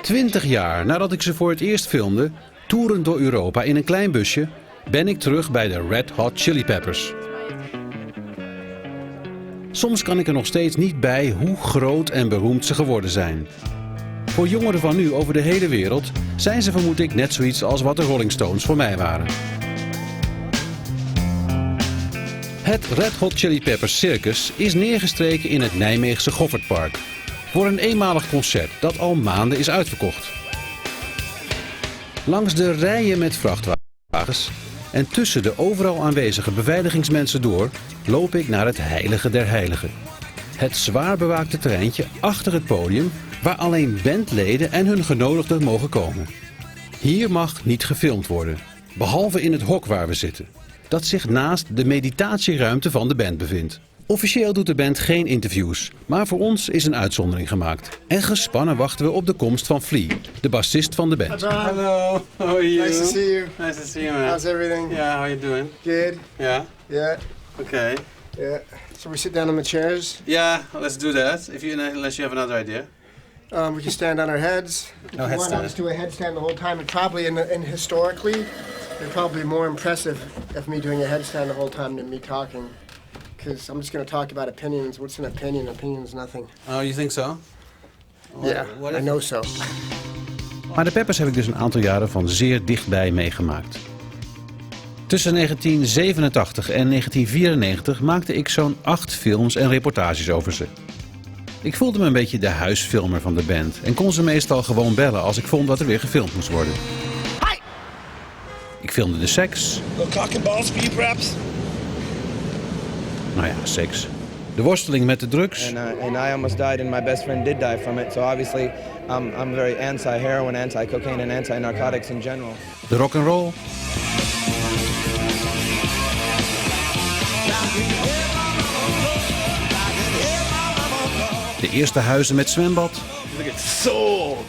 20 jaar nadat ik ze voor het eerst filmde, toerend door Europa in een klein busje, ben ik terug bij de Red Hot Chili Peppers. Soms kan ik er nog steeds niet bij hoe groot en beroemd ze geworden zijn. Voor jongeren van nu over de hele wereld zijn ze vermoed ik net zoiets als wat de Rolling Stones voor mij waren. Het Red Hot Chili Peppers Circus is neergestreken in het Nijmeegse Goffertpark voor een eenmalig concert dat al maanden is uitverkocht. Langs de rijen met vrachtwagens en tussen de overal aanwezige beveiligingsmensen door loop ik naar het heilige der heiligen. Het zwaar bewaakte terreintje achter het podium waar alleen bandleden en hun genodigden mogen komen. Hier mag niet gefilmd worden, behalve in het hok waar we zitten, dat zich naast de meditatieruimte van de band bevindt. Officieel doet de band geen interviews, maar voor ons is een uitzondering gemaakt. En gespannen wachten we op de komst van Flea, de bassist van de band. Hello, how are you? Nice to see you. Nice to see you, man. How's everything? Yeah, how you doing? Good. Yeah? Yeah. Okay. Yeah. So we sit down on the chairs. Yeah, let's do that, unless you have another idea. We can stand on our heads. If you want to have us do a headstand the whole time, and probably and historically, it'd probably be more impressive of me doing a headstand the whole time than me talking. Because I'm just going to talk about opinions. What's an opinion? Opinion's nothing. Oh, you think so? Yeah, I know so. Maar de Peppers heb ik dus een aantal jaren van zeer dichtbij meegemaakt. Tussen 1987 en 1994 maakte ik zo'n 8 films en reportages over ze. Ik voelde me een beetje de huisfilmer van de band en kon ze meestal gewoon bellen als ik vond dat er weer gefilmd moest worden. Hi! Ik filmde de seks. Little cock and balls for you, perhaps? Nou ja, seks. De worsteling met de drugs. And I almost died and my best friend did die from it. So obviously I'm very anti-heroin, anti-cocaine and anti-narcotics in general. De rock'n'roll. De eerste huizen met zwembad. Look at soul.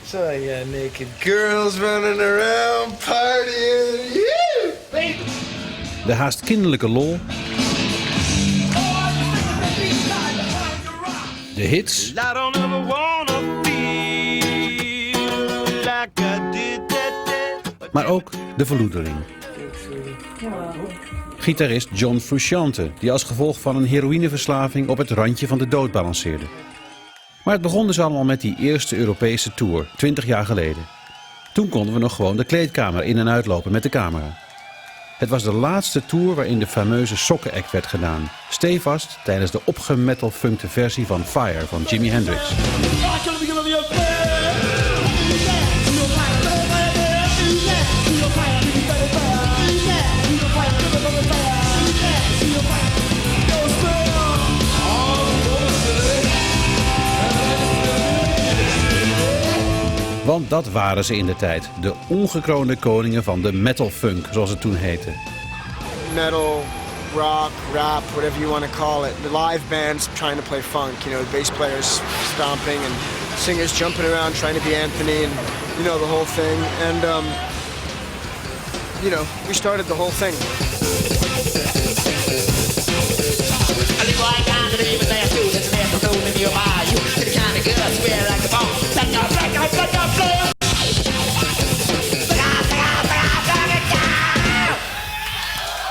So yeah, naked girls running around partying. Yeah. De haast kinderlijke lol. De hits. Maar ook de verloedering. Gitarist John Frusciante, die als gevolg van een heroïneverslaving op het randje van de dood balanceerde. Maar het begon dus allemaal met die eerste Europese tour, 20 jaar geleden. Toen konden we nog gewoon de kleedkamer in en uitlopen met de camera. Het was de laatste tour waarin de fameuze sokkenact werd gedaan. Stevast tijdens de opgemetalfunkte versie van Fire van Jimi Hendrix. Want dat waren ze in de tijd, de ongekroonde koningen van de metalfunk, zoals het toen heette. Metal, rock, rap, whatever you want to call it. The live bands trying to play funk, you know, the bass players stomping and singers jumping around trying to be Anthony and, you know, the whole thing. And, you know, we started the whole thing.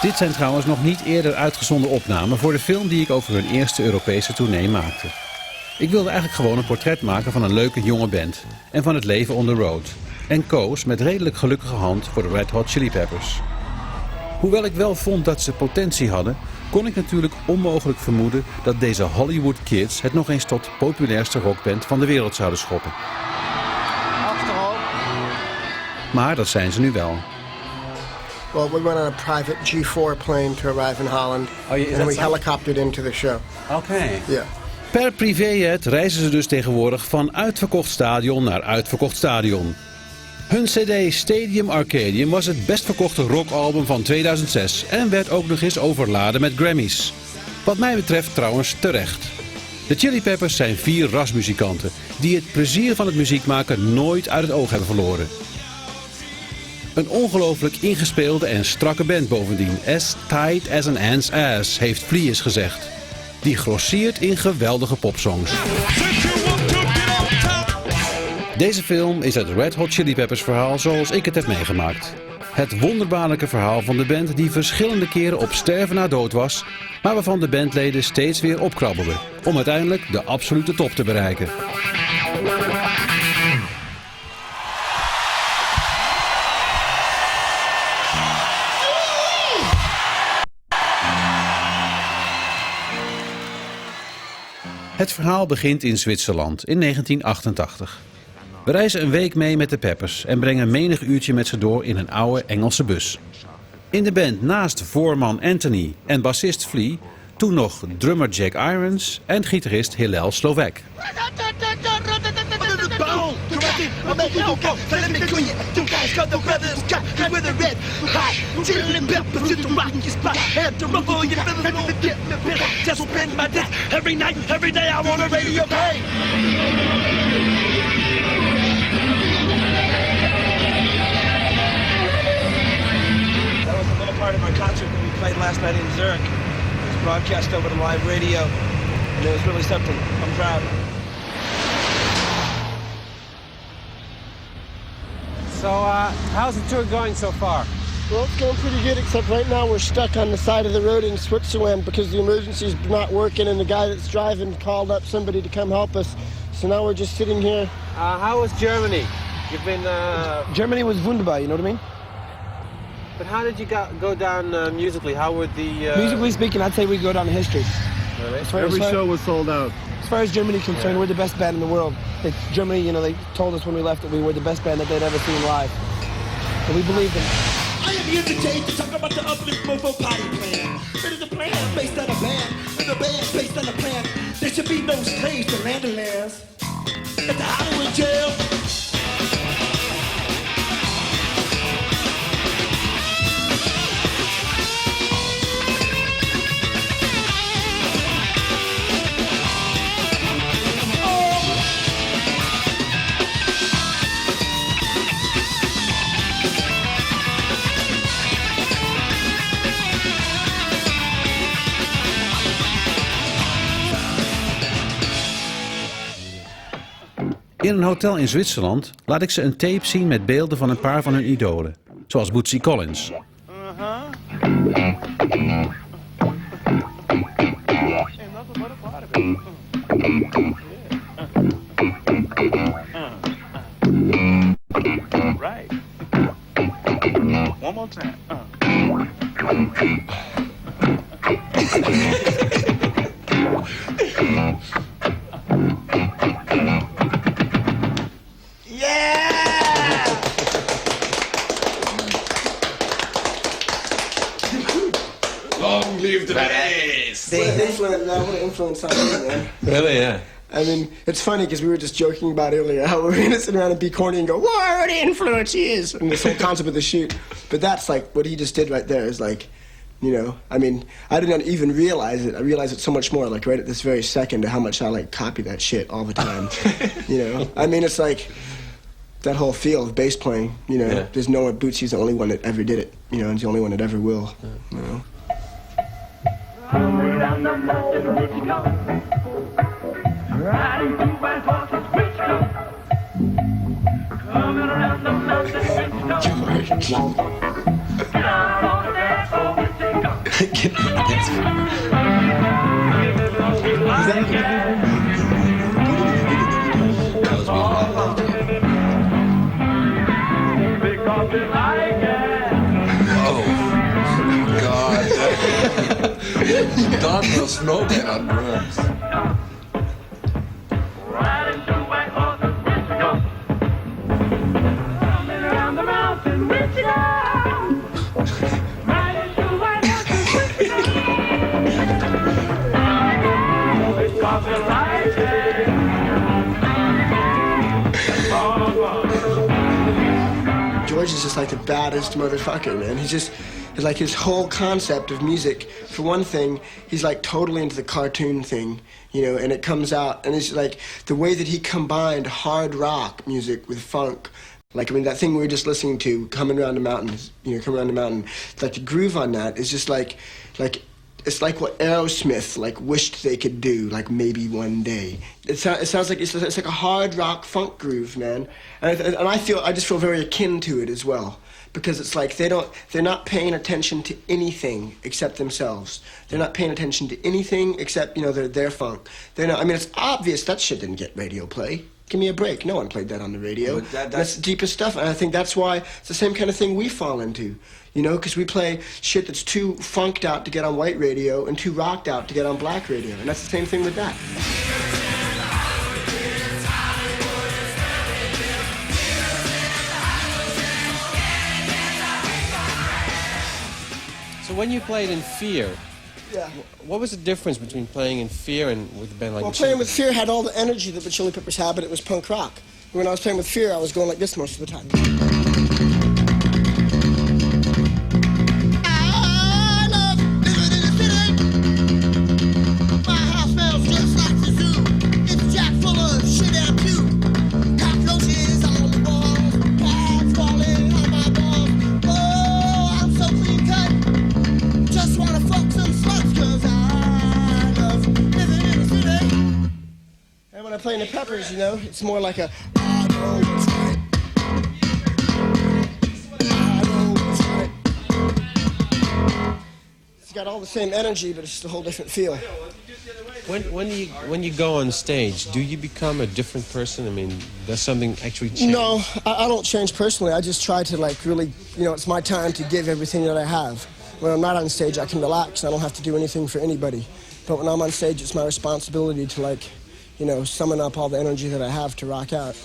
Dit zijn trouwens nog niet eerder uitgezonden opnamen voor de film die ik over hun eerste Europese tournee maakte. Ik wilde eigenlijk gewoon een portret maken van een leuke jonge band en van het leven on the road. En koos met redelijk gelukkige hand voor de Red Hot Chili Peppers. Hoewel ik wel vond dat ze potentie hadden, kon ik natuurlijk onmogelijk vermoeden dat deze Hollywood kids het nog eens tot populairste rockband van de wereld zouden schoppen. Maar dat zijn ze nu wel. Well, we went on a private G4 plane to arrive in Holland. Oh, is and we helicoptered into the show. Okay. Yeah. Per privéjet reizen ze dus tegenwoordig van uitverkocht stadion naar uitverkocht stadion. Hun cd Stadium Arcadium was het best verkochte rockalbum van 2006 en werd ook nog eens overladen met Grammys. Wat mij betreft trouwens terecht. De Chili Peppers zijn 4 rasmuzikanten die het plezier van het muziek maken nooit uit het oog hebben verloren. Een ongelooflijk ingespeelde en strakke band bovendien. As tight as an ant's ass, heeft Flea eens gezegd. Die grosseert in geweldige popsongs. Deze film is het Red Hot Chili Peppers verhaal zoals ik het heb meegemaakt. Het wonderbaarlijke verhaal van de band die verschillende keren op sterven na dood was, maar waarvan de bandleden steeds weer opkrabbelden om uiteindelijk de absolute top te bereiken. Het verhaal begint in Zwitserland in 1988. We reizen een week mee met de Peppers en brengen menig uurtje met ze door in een oude Engelse bus. In de band naast voorman Anthony en bassist Flea, toen nog drummer Jack Irons en gitarist Hillel Slovak. Part of our concert that we played last night in Zurich. It was broadcast over the live radio, and it was really something. I'm proud. So, how's the tour going so far? Well, it's going pretty good, except right now we're stuck on the side of the road in Switzerland because the emergency's not working and the guy that's driving called up somebody to come help us. So now we're just sitting here. How was Germany? You've been... Germany was wunderbar, you know what I mean? But how did you go down musically? How would the... Musically speaking, I'd say we go down in history. Really? Every show was sold out. As far as Germany is concerned, we're the best band in the world. Germany, you know, they told us when we left that we were the best band that they'd ever seen live. And we believed them. I am here today to talk about the Uplift Mofo Party Plan. It is a plan based on a band, and a band based on a plan. There should be no slaves to land and lands. At the Hollywood jail. In een hotel in Zwitserland laat ik ze een tape zien met beelden van een paar van hun idolen, zoals Bootsy Collins. Right. One more time. Long live the bass! What an influence on me, man. Really, yeah. I mean, it's funny because we were just joking about earlier how we're gonna sit around and be corny and go, what an influence he is, and this whole concept of the shoot. But that's like what he just did right there is like, you know, I mean, I didn't even realize it. I realized it so much more, like right at this very second, how much I like copy that shit all the time. You know, I mean, it's like that whole feel of bass playing. You know, Yeah. there's no one. Bootsy's the only one that ever did it. You know, and he's the only one that ever will. You know. Down the mountain, which go? Riding through my horses, which go? Coming around the mountain, which go? Get out on the dance floor, which go? Get on the dance floor. That was Because they like it. Oh, God. Don will smoke it on drums. Riding through my horses, which go? Coming around the mountain, which go? Riding through my horses, which go? Because they like it. George is just like the baddest motherfucker, man. He's just, it's like his whole concept of music. For one thing, he's like totally into the cartoon thing, you know, and it comes out, and it's like the way that he combined hard rock music with funk. Like, I mean, that thing we were just listening to, Coming Around the Mountain, you know, Coming Around the Mountain, like the groove on that is just like it's like what Aerosmith like wished they could do, like maybe one day. It sounds like it's like a hard rock funk groove, man. And I just feel very akin to it as well, because it's like they're not paying attention to anything except themselves. They're not paying attention to anything except, you know, their funk. They're not. I mean, it's obvious that shit didn't get radio play. Give me a break. No one played that on the radio. That's the deepest stuff, and I think that's why it's the same kind of thing we fall into. You know, because we play shit that's too funked out to get on white radio and too rocked out to get on black radio. And that's the same thing with that. So when you played in Fear, Yeah. what was the difference between playing in Fear and with a band like Well, the playing Chili with Fear had all the energy that the Chili Peppers had, but it was punk rock. When I was playing with Fear, I was going like this most of the time. Playing the Peppers, you know, it's more like a I know what's right. I know what's right. It's got all the same energy, but it's just a whole different feel. When you go on stage, do you become a different person? I mean, does something actually change? No, I don't change personally. I just try to like really, you know, it's my time to give everything that I have. When I'm not on stage, I can relax. I don't have to do anything for anybody. But when I'm on stage, it's my responsibility to like, you know, summon up all the energy that I have to rock out.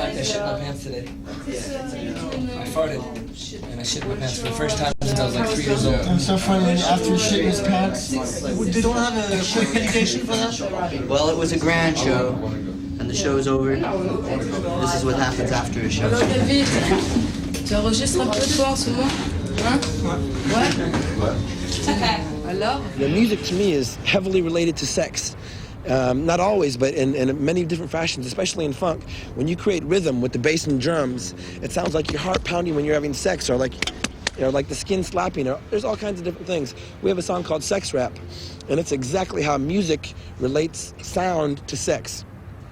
I shit my pants today. I farted, and I shit my pants for the first time since I was like 3 years old. It was so funny, after he shit his pants. They don't have a quick education for that? Well, it was a grand show, and the show's over. This is what happens after a show. Alors David, tu enregistres un peu toi en ce moment? Hein? Ouais? Alors? The music to me is heavily related to sex. Not always, but in many different fashions, especially in funk. When you create rhythm with the bass and drums, it sounds like your heart pounding when you're having sex, or like, you know, like the skin slapping. Or there's all kinds of different things. We have a song called Sex Rap, and it's exactly how music relates sound to sex.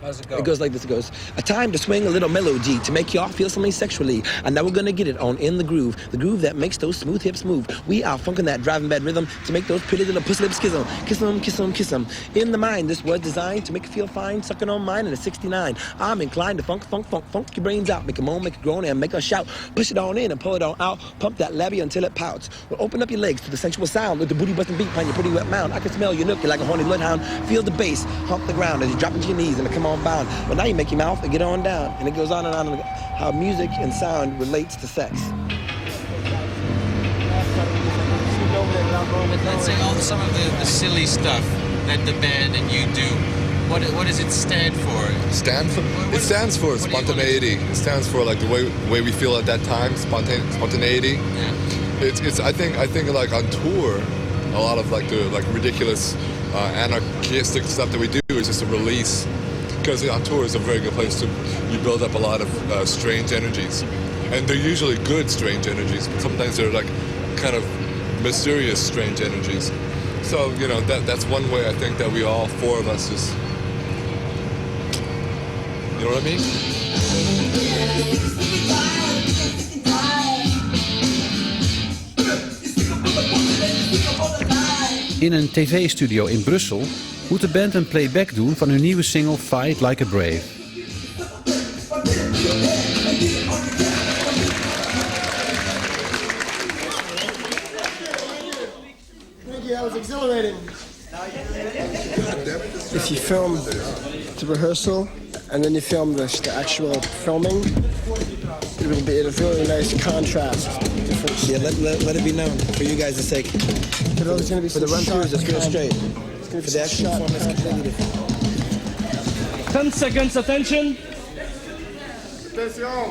How's it go? It goes like this. It goes, a time to swing a little melody to make y'all feel something sexually. And now we're gonna get it on in the groove that makes those smooth hips move. We are funking that driving bad rhythm to make those pretty little pussy lips kiss 'em. Kiss 'em, kiss 'em, kiss 'em. In the mind, this was designed to make you feel fine, sucking on mine in a 69. I'm inclined to funk your brains out, make 'em moan, make it groan, and make a shout. Push it on in and pull it on out. Pump that labia until it pouts. Well, open up your legs to the sensual sound with the booty busting beat on your pretty wet mound. I can smell you nookie like a horny bloodhound. Feel the bass, hump the ground as you drop into your knees and come on bound. Well, now you make your mouth and get on down, and it goes on and on. How music and sound relates to sex. Let's say some of the silly stuff that the band and you do. What does it stand for? It stands for spontaneity. It stands for like the way we feel at that time, spontaneity. Yeah. it's I think like on tour, a lot of like the ridiculous anarchistic stuff that we do is just a release, because on tour is a very good place to you build up a lot of strange energies, and they're usually good strange energies, but sometimes they're like kind of mysterious strange energies. So that's one way I think that we all four of us just, you know what I mean? In een tv-studio in Brussel moet de band een playback doen van hun nieuwe single Fight Like a Brave. Thank you, that was exhilarating. If you film the rehearsal and then you film the actual filming, it will be a really nice contrast. Yeah, let it be known for you guys' sake. For the run-throughs, it's real straight. For the actual performance, completely different. 10 seconds, attention. Attention.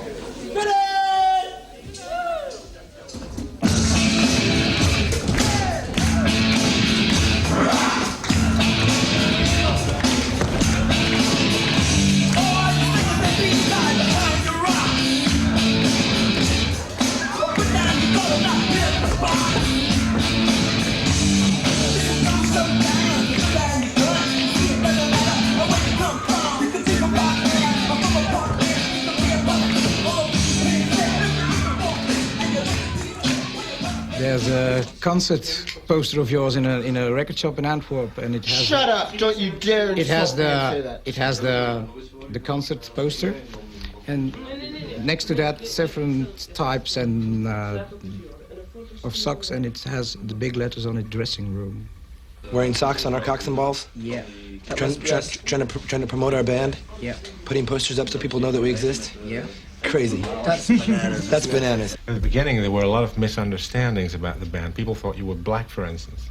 There's a concert poster of yours in a record shop in Antwerp, and it has. Shut up! Don't you dare! It has say that. It has the concert poster, and next to that several types and of socks, and it has the big letters on it, dressing room. Wearing socks on our cocks and balls. Yeah. Trying to promote our band. Yeah. Putting posters up so people know that we exist. Yeah. Crazy. That's bananas. That's bananas. At the beginning, there were a lot of misunderstandings about the band. People thought you were black, for instance.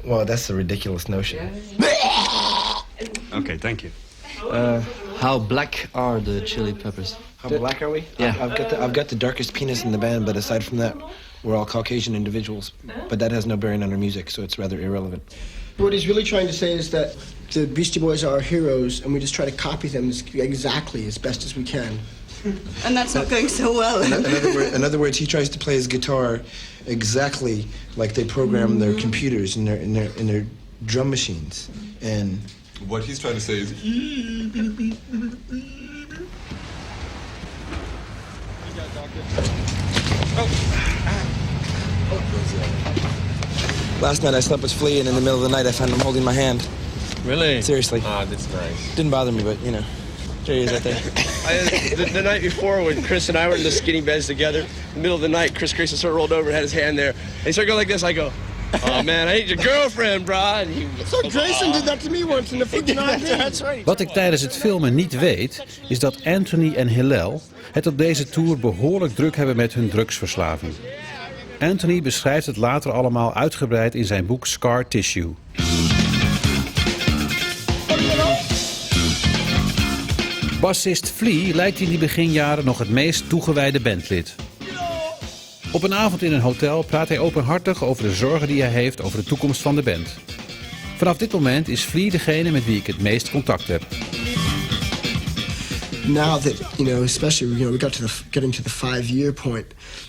Well, that's a ridiculous notion. Okay, thank you. How black are the Chili Peppers? How black are we? Yeah. I've got the darkest penis in the band, but aside from that, we're all Caucasian individuals. But that has no bearing on our music, so it's rather irrelevant. What he's really trying to say is that the Beastie Boys are our heroes, and we just try to copy them exactly as best as we can. And that's not going so well. In other words, he tries to play his guitar exactly like they program their computers in their drum machines. And what he's trying to say is. Last night I slept with Flea, and in the middle of the night I found him holding my hand. Really? Seriously. Ah, that's nice. Didn't bother me, but there he is right there. The night before, when Chris and I were in the skinny beds together, in the middle of the night, Chris Grayson sort of rolled over and had his hand there. And he started going like this. I go, oh man, I ain't your girlfriend, bro. And he So Grayson did that to me once in the freaking RV. That's right. Wat ik tijdens het filmen niet weet, is dat Anthony en Hillel het op deze tour behoorlijk druk hebben met hun drugsverslaving. Anthony beschrijft het later allemaal uitgebreid in zijn boek Scar Tissue. Bassist Flea lijkt in die beginjaren nog het meest toegewijde bandlid. Op een avond in een hotel praat hij openhartig over de zorgen die hij heeft over de toekomst van de band. Vanaf dit moment is Flea degene met wie ik het meest contact heb. Now that, especially, we got to getting to the 5-year point,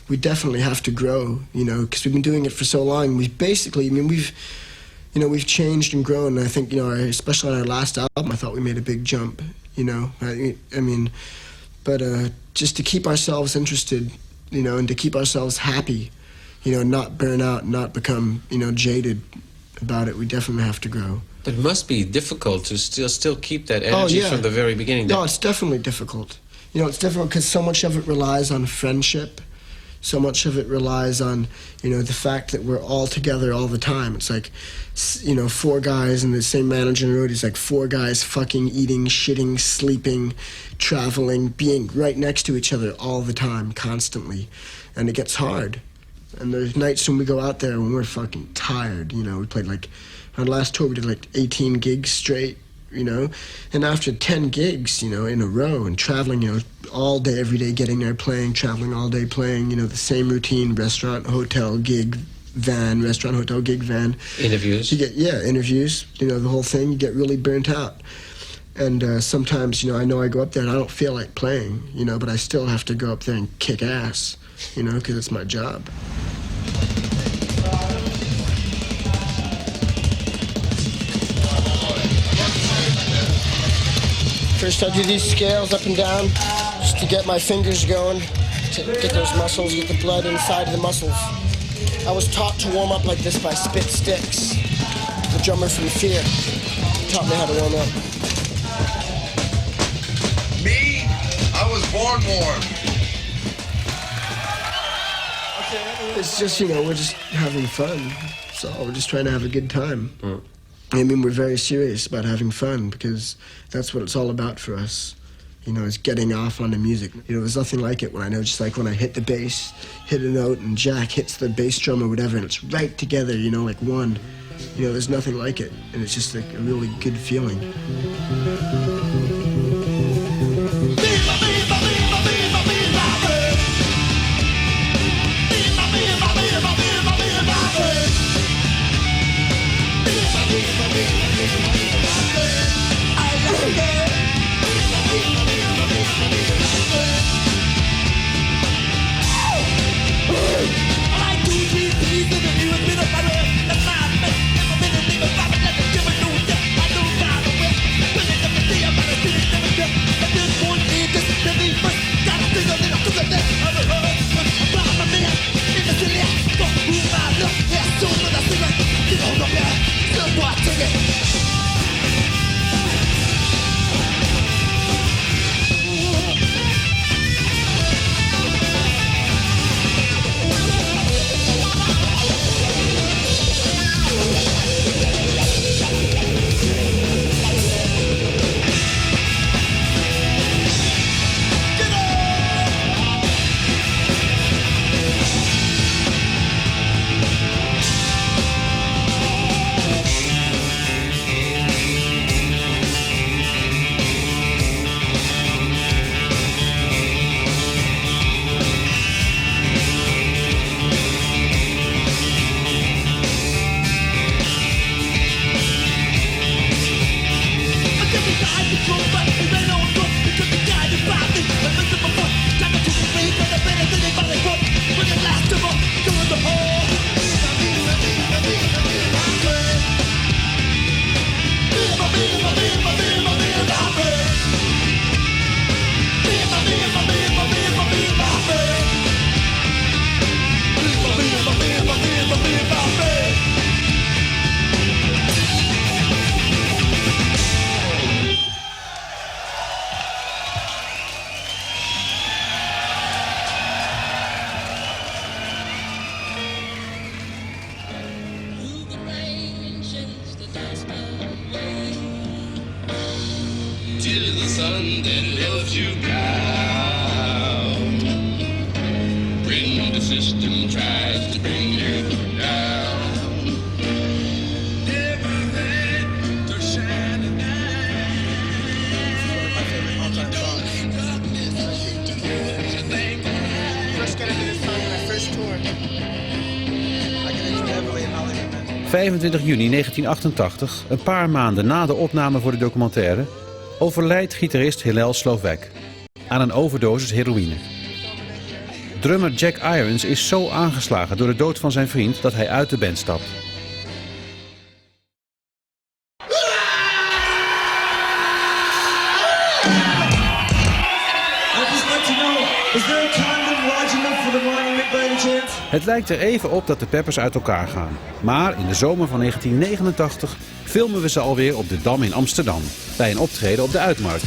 we definitely have to grow, because we've been doing it for so long. We've basically, we've changed and grown. And I think, especially on our last album, I thought we made a big jump, but just to keep ourselves interested, and to keep ourselves happy, not burn out, not become, jaded about it, we definitely have to grow. But it must be difficult to still keep that energy from the very beginning. No, it's definitely difficult. It's difficult because so much of it relies on friendship. So much of it relies on, the fact that we're all together all the time. It's like, 4 guys and the same manager in the road. He's like 4 guys fucking, eating, shitting, sleeping, traveling, being right next to each other all the time, constantly. And it gets hard. And there's nights when we go out there when we're fucking tired. We played on the last tour we did 18 gigs straight, you know. And after 10 gigs, you know, in a row and traveling, you know, all day, every day, getting there, playing, traveling all day, playing, you know, the same routine, restaurant, hotel, gig, van, restaurant, hotel, gig, van. Interviews? You get, yeah, interviews, you know, the whole thing, you get really burnt out. And sometimes, you know I go up there and I don't feel like playing, you know, but I still have to go up there and kick ass, you know, because it's my job. First I do these scales up and down just to get my fingers going, to get those muscles, get the blood inside of the muscles. I was taught to warm up like this by Spit Sticks, the drummer from Fear. Taught me how to warm up. Me? I was born warm. It's just, you know, we're just having fun. So we're just trying to have a good time. I mean, we're very serious about having fun because that's what it's all about for us. You know, it's getting off on the music. You know, there's nothing like it when I know, just like when I hit the bass, hit a note, and Jack hits the bass drum or whatever, and it's right together, you know, like one. You know, there's nothing like it, and it's just like a really good feeling. Till the sun that left you down. When the system tries to bring you down. Never let the shining First got into this song when I first toured. I got into it heavily in Hollywood. 25 juni 1988, een paar maanden na de opname voor de documentaire, overlijdt gitarist Hillel Slovak aan een overdosis heroïne. Drummer Jack Irons is zo aangeslagen door de dood van zijn vriend dat hij uit de band stapt. Het lijkt er even op dat de Peppers uit elkaar gaan. Maar in de zomer van 1989 filmen we ze alweer op de Dam in Amsterdam, bij een optreden op de Uitmarkt.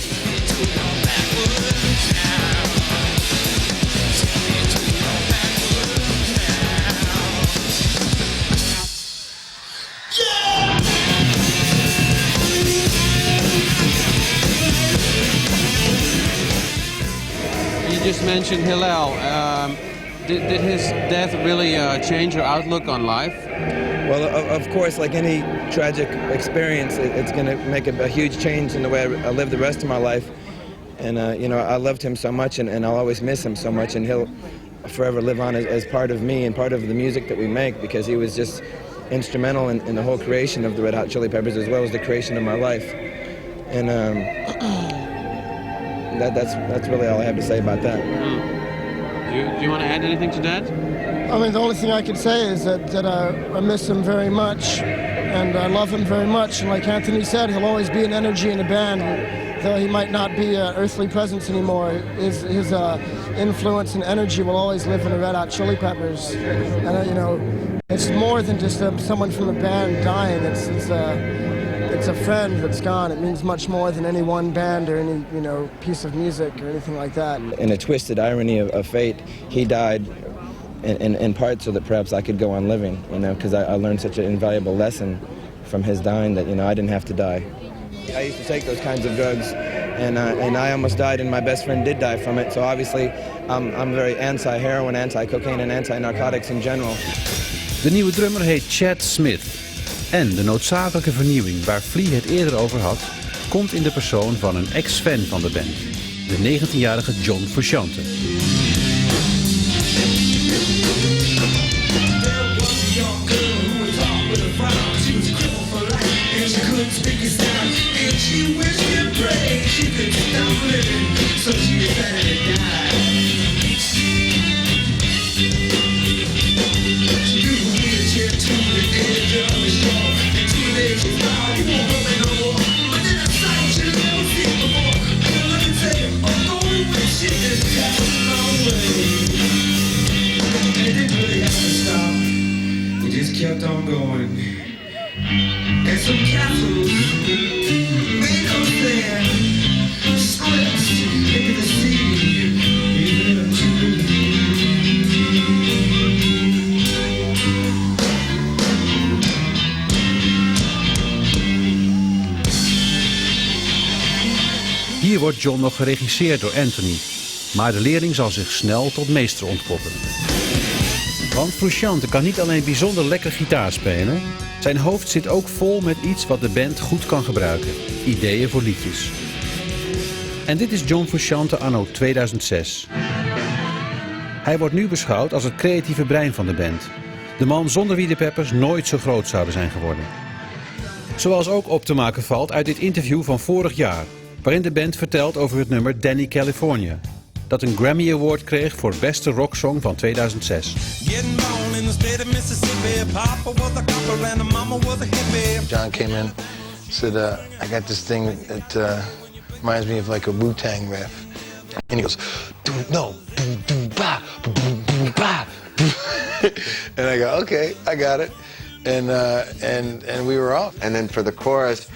You just mentioned Hillel. Did his death really change your outlook on life? Well, of course, like any tragic experience, it's going to make a huge change in the way I live the rest of my life. And, you know, I loved him so much, and I'll always miss him so much, and he'll forever live on as part of me and part of the music that we make, because he was just instrumental in the whole creation of the Red Hot Chili Peppers, as well as the creation of my life. And that's really all I have to say about that. Do you want to add anything to that? I mean, the only thing I can say is that I miss him very much, and I love him very much. And like Anthony said, he'll always be an energy in the band, though he might not be an earthly presence anymore. His influence and energy will always live in the Red Hot Chili Peppers. And you know, it's more than just someone from the band dying. It's a friend that's gone. It means much more than any one band or any, you know, piece of music or anything like that. In a twisted irony of fate, he died in part so that perhaps I could go on living, you know, because I learned such an invaluable lesson from his dying that, you know, I didn't have to die. I used to take those kinds of drugs, and I almost died, and my best friend did die from it, so obviously I'm very anti-heroin, anti-cocaine en anti-narcotics in general. De nieuwe drummer heet Chad Smith. En de noodzakelijke vernieuwing waar Flea het eerder over had, komt in de persoon van een ex-fan van de band, de 19-jarige John Frusciante. Kept on going, and some castles made of sand slipped into the sea. Hier wordt John nog geregisseerd door Anthony, maar de leerling zal zich snel tot meester ontpoppen. Want Frusciante kan niet alleen bijzonder lekker gitaar spelen, zijn hoofd zit ook vol met iets wat de band goed kan gebruiken: ideeën voor liedjes. En dit is John Frusciante anno 2006. Hij wordt nu beschouwd als het creatieve brein van de band. De man zonder wie de Peppers nooit zo groot zouden zijn geworden. Zoals ook op te maken valt uit dit interview van vorig jaar, waarin de band vertelt over het nummer Danny California, dat een Grammy Award kreeg voor beste rocksong van 2006. John came in, said, I got this thing that reminds me of like a Wu-Tang riff. And he goes, no, ba. And I go, okay, I got it. And we were off. And then for the chorus,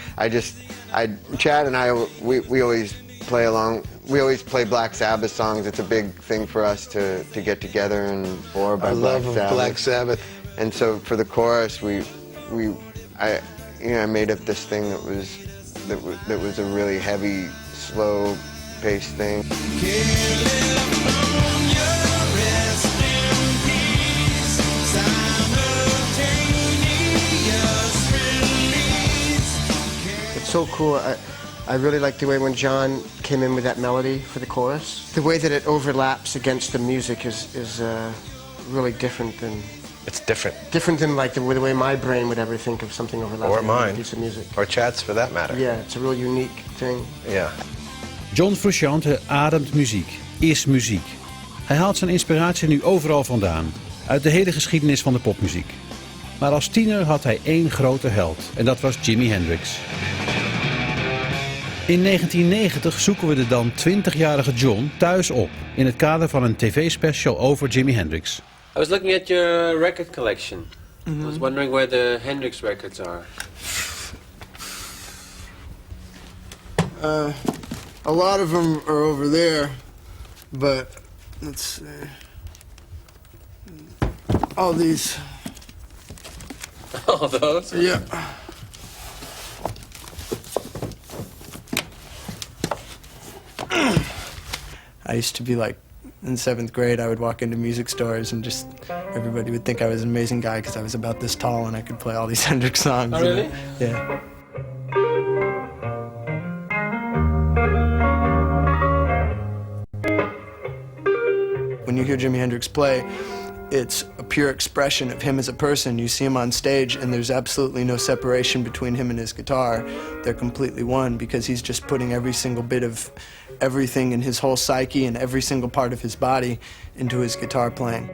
Chad and I, we always play along. We always play Black Sabbath songs. It's a big thing for us to get together and by Black Sabbath. I love Black Sabbath. And so for the chorus, I made up this thing that was a really heavy, slow-paced thing. It's so cool. I really like the way when John came in with that melody for the chorus. The way that it overlaps against the music is really different than... It's different. Different than like the way my brain would ever think of something overlapping or mine, with a piece of music. Or Chad's for that matter. Yeah, it's a real unique thing. Yeah. John Frusciante ademt muziek, is muziek. Hij haalt zijn inspiratie nu overal vandaan, uit de hele geschiedenis van de popmuziek. Maar als tiener had hij één grote held, en dat was Jimi Hendrix. In 1990 zoeken we de dan 20-jarige John thuis op in het kader van een tv-special over Jimi Hendrix. I was looking at your record collection. I was wondering where the Hendrix records are. A lot of them are over there, but let's see. All these. All those? Yeah. I used to be like in 7th grade, I would walk into music stores and just everybody would think I was an amazing guy because I was about this tall and I could play all these Hendrix songs. Oh, really? Yeah. When you hear Jimi Hendrix play, it's a pure expression of him as a person. You see him on stage and there's absolutely no separation between him and his guitar. They're completely one because he's just putting every single bit of everything in his whole psyche and every single part of his body into his guitar playing.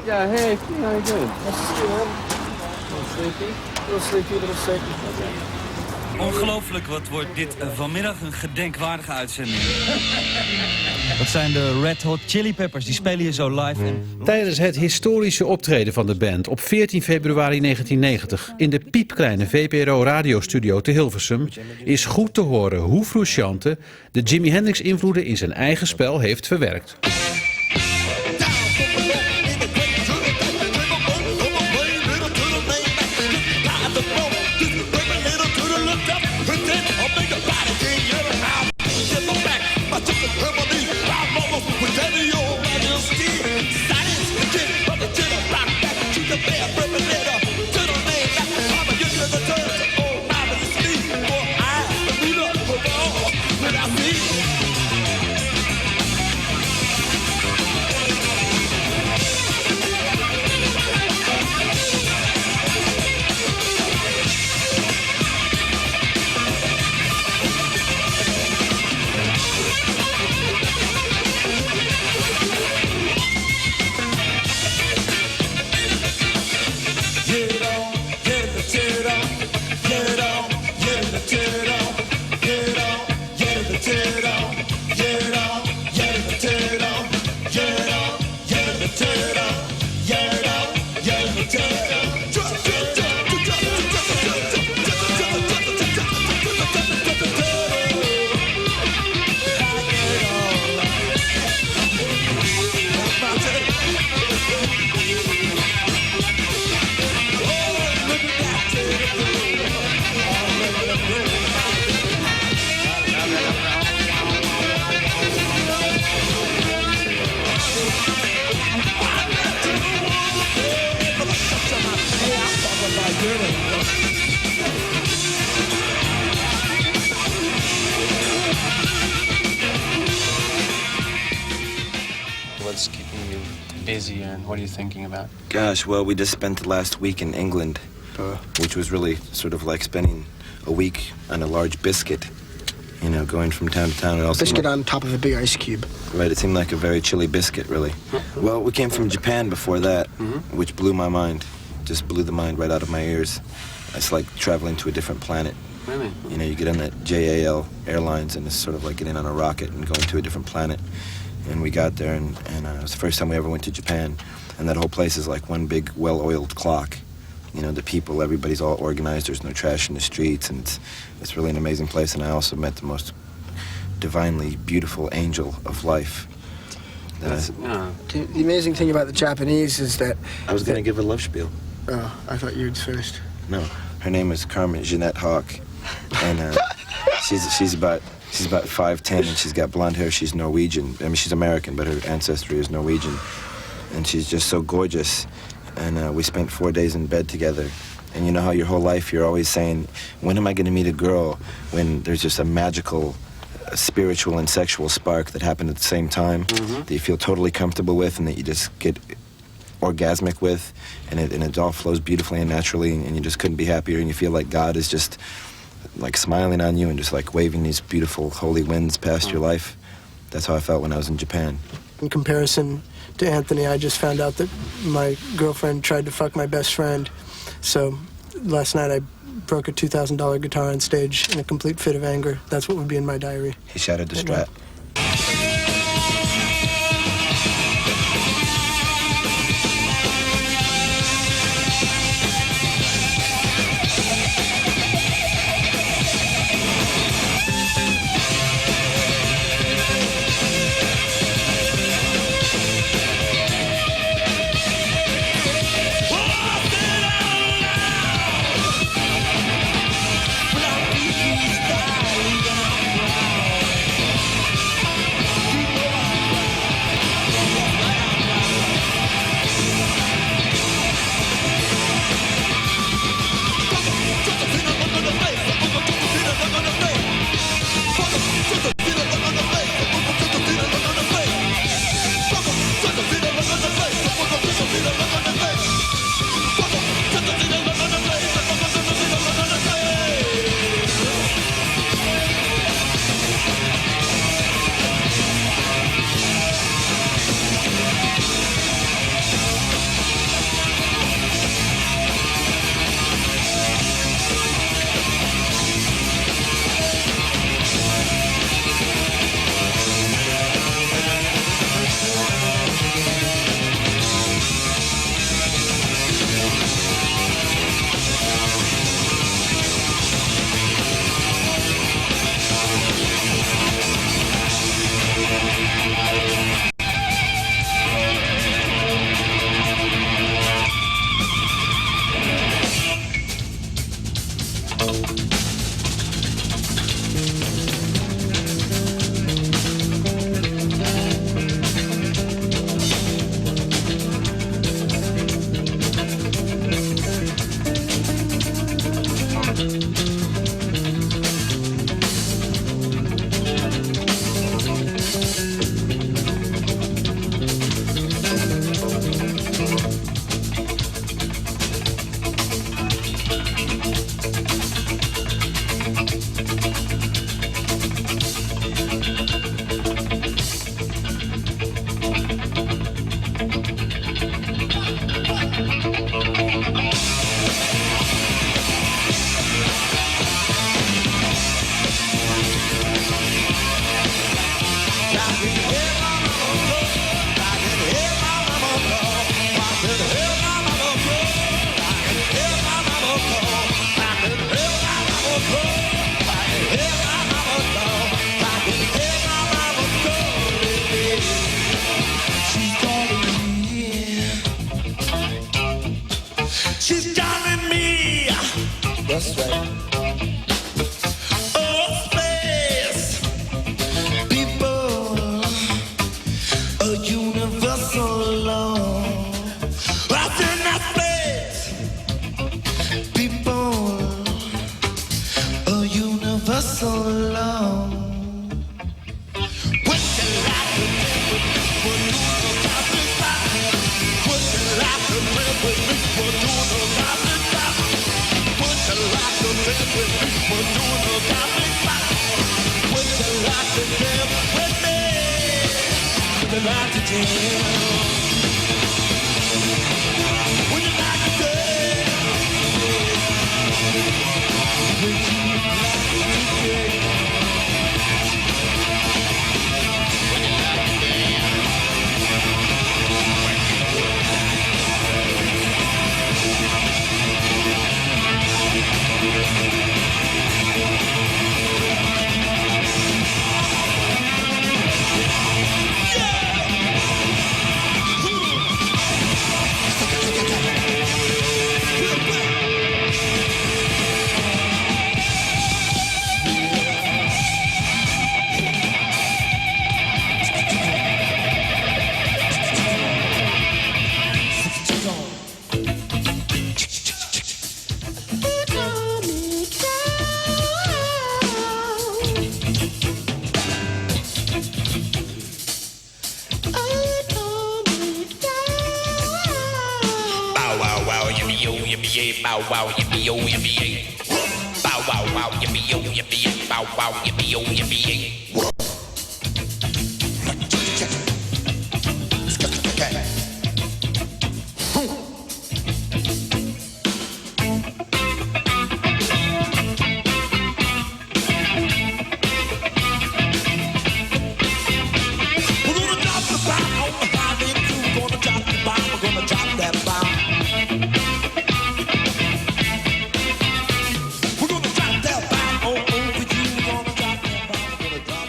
Yeah, hey, how you doing? Nice to see you, man. A little sleepy? A little sleepy. Ongelooflijk, wat wordt dit vanmiddag een gedenkwaardige uitzending. Dat zijn de Red Hot Chili Peppers, die spelen hier zo live. Tijdens het historische optreden van de band op 14 februari 1990... in de piepkleine VPRO radiostudio te Hilversum... is goed te horen hoe Frusciante de Jimi Hendrix-invloeden in zijn eigen spel heeft verwerkt. What's keeping you busy and what are you thinking about? Gosh, well, we just spent the last week in England, which was really sort of like spending a week on a large biscuit, you know, going from town to town. And also Biscuit on top of a big ice cube. Right, it seemed like a very chilly biscuit, really. Well, we came from Japan before that, which blew my mind. Just blew the mind right out of my ears. It's like traveling to a different planet. Really? You know, you get on that JAL Airlines and it's sort of like getting on a rocket and going to a different planet. And we got there and it was the first time we ever went to Japan. And that whole place is like one big well-oiled clock. You know, the people, everybody's all organized. There's no trash in the streets. And it's really an amazing place. And I also met the most divinely beautiful angel of life. The amazing thing about the Japanese is that... I was going to give a love spiel. Oh, I thought you'd finished. No, her name is Carmen Jeanette Hawk. And she's about 5'10", and she's got blonde hair. She's Norwegian. I mean, she's American, but her ancestry is Norwegian. And she's just so gorgeous. And we spent 4 days in bed together. And you know how your whole life you're always saying, when am I going to meet a girl? When there's just a magical, spiritual and sexual spark that happened at the same time, that you feel totally comfortable with and that you just get orgasmic with. And it all flows beautifully and naturally, and you just couldn't be happier. And you feel like God is just like smiling on you and just like waving these beautiful holy winds past your life. That's how I felt when I was in Japan. In comparison to Anthony, I just found out that my girlfriend tried to fuck my best friend. So last night I broke a $2,000 guitar on stage in a complete fit of anger. That's what would be in my diary. He shattered the Strat. She's calling me. She's calling me. That's right. Oh, space. People, a universal law. I said that space. People, a universal law. Bow wow, yippee oh, yippee. Bow wow, wow, yippee oh, yippee. Bow wow, yippee oh, yippee.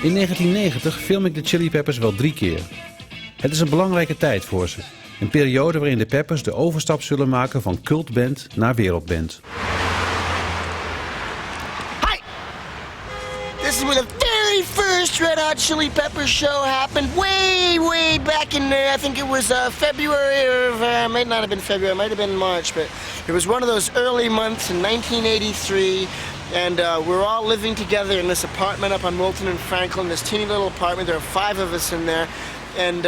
In 1990 film ik de Chili Peppers wel 3 keer. Het is een belangrijke tijd voor ze. Een periode waarin de Peppers de overstap zullen maken van cultband naar wereldband. Hi! This is where the very first Red Hot Chili Peppers show happened. Way back in, I think it was February, or might not have been February, it might have been March, but it was one of those early months in 1983. And we're all living together in this apartment up on Wilton and Franklin, this teeny little apartment. There are 5 of us in there. And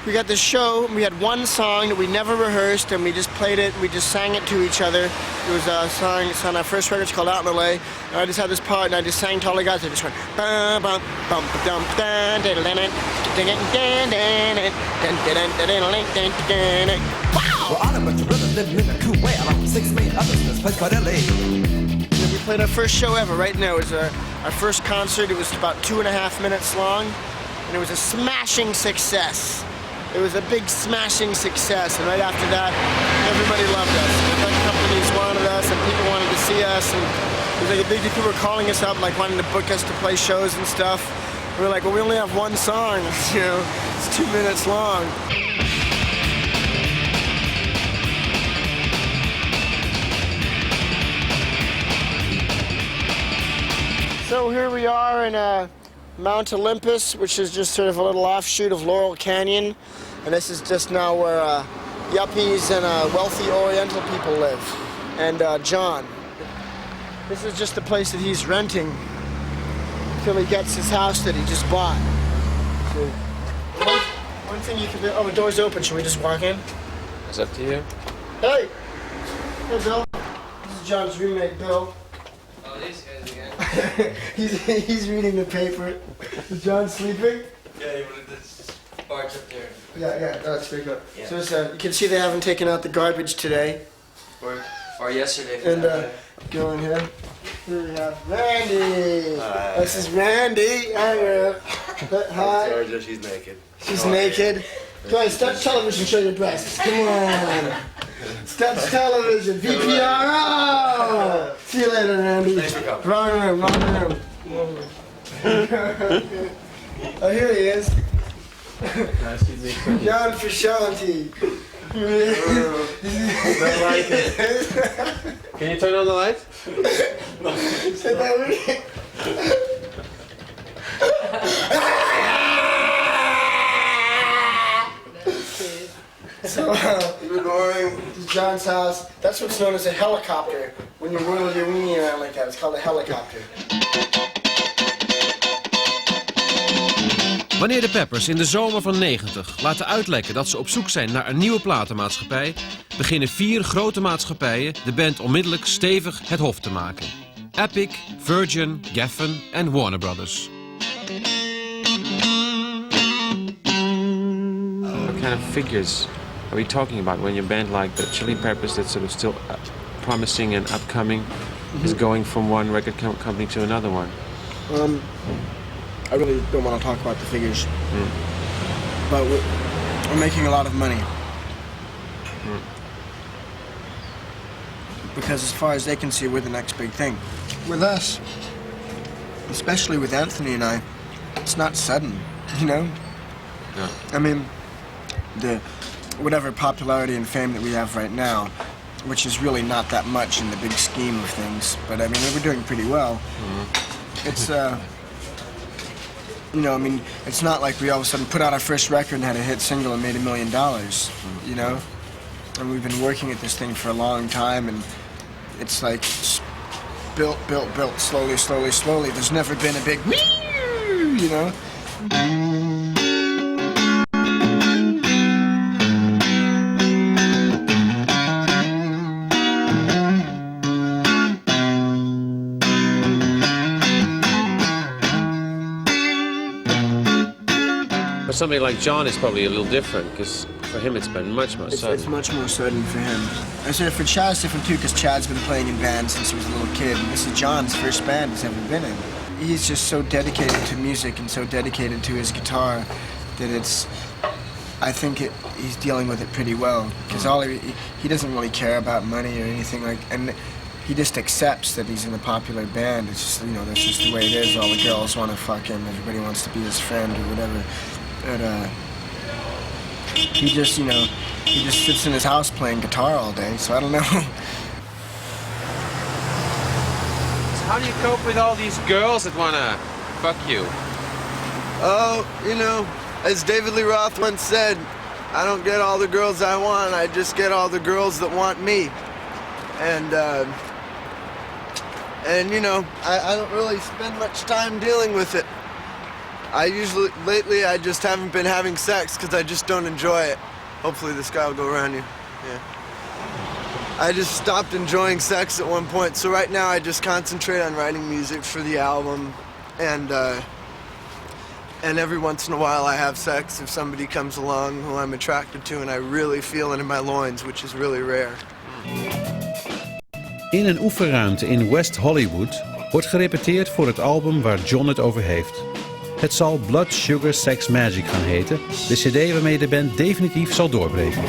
we got this show, and we had one song that we never rehearsed, and we just played it, and we just sang it to each other. It was a song, it's on our first record, it's called Out in LA. And I just had this part, and I just sang to all the guys. I just went, bum bum bum dum dun dun dun dun. Wow! We're on a bunch of brothers living in a cool way along 6 million others in this place called LA. We played our first show ever right now. It was our first concert. It was about 2.5 minutes long, and it was a smashing success. It was a big smashing success, and right after that, everybody loved us. Different companies wanted us, and people wanted to see us, and it was like a big deal. People were calling us up, like wanting to book us to play shows and stuff. We were like, well, we only have one song, you know, it's 2 minutes long. So here we are in Mount Olympus, which is just sort of a little offshoot of Laurel Canyon. And this is just now where yuppies and wealthy Oriental people live. And John, this is just the place that he's renting until he gets his house that he just bought. So, one thing you can do, oh, the door's open, should we just walk in? It's up to you. Hey! Hey, Bill. This is John's roommate, Bill. Oh, these guys again. he's reading the paper. Is John sleeping? Yeah, you wanted this barge up there. Yeah, that's very good. Yeah. So it's, you can see they haven't taken out the garbage today. Or yesterday. For And that go in here. Here we have Randy. Hi. This is Randy. Hi. Georgia, she's naked. She's naked. Go ahead, touch television, show your breasts. Come on. Touch television. VPRO. See you later, Randy. Thanks for coming. Wrong room. Oh, here he is. John Frusciante. Don't like it. Can you turn on the lights? So, we're going to John's house. That's what's known as a helicopter. When you whirl your weenie around like that, it's called a helicopter. Wanneer de Peppers in de zomer van 90 laten uitlekken dat ze op zoek zijn naar een nieuwe platenmaatschappij, beginnen 4 grote maatschappijen de band onmiddellijk stevig het hof te maken. Epic, Virgin, Geffen en Warner Brothers. What kind of figures are we talking about when your band like the Chili Peppers that's sort of still promising and upcoming is going from one record company to another one? I really don't want to talk about the figures, but we're making a lot of money. Because as far as they can see, we're the next big thing. With us, especially with Anthony and I, it's not sudden, you know? Yeah. I mean, the whatever popularity and fame that we have right now, which is really not that much in the big scheme of things, but I mean, we're doing pretty well. It's, you know, I mean, it's not like we all of a sudden put out our first record and had a hit single and made $1 million, you know? And we've been working at this thing for a long time, and it's like built, slowly. There's never been a big whee, you know? For somebody like John, it's probably a little different, because for him it's been much more sudden. It's much more sudden for him. I said for Chad's different too, because Chad's been playing in bands since he was a little kid, and this is John's first band he's ever been in. He's just so dedicated to music and so dedicated to his guitar that it's, I think he's dealing with it pretty well, because he doesn't really care about money or anything like, and he just accepts that he's in a popular band. It's just, you know, that's just the way it is. All the girls want to fuck him, everybody wants to be his friend or whatever. But he just, you know, he just sits in his house playing guitar all day, so I don't know. So how do you cope with all these girls that want to fuck you? Oh, you know, as David Lee Roth once said, I don't get all the girls I want, I just get all the girls that want me. And you know, I don't really spend much time dealing with it. Lately I just haven't been having sex because I just don't enjoy it. Hopefully this guy will go around you. Yeah. I just stopped enjoying sex at one point, so right now I just concentrate on writing music for the album, and every once in a while I have sex if somebody comes along who I'm attracted to and I really feel it in my loins, which is really rare. In een oefenruimte in West Hollywood wordt gerepeteerd voor het album waar John het over heeft. Het zal Blood Sugar Sex Magic gaan heten, de cd waarmee de band definitief zal doorbreken.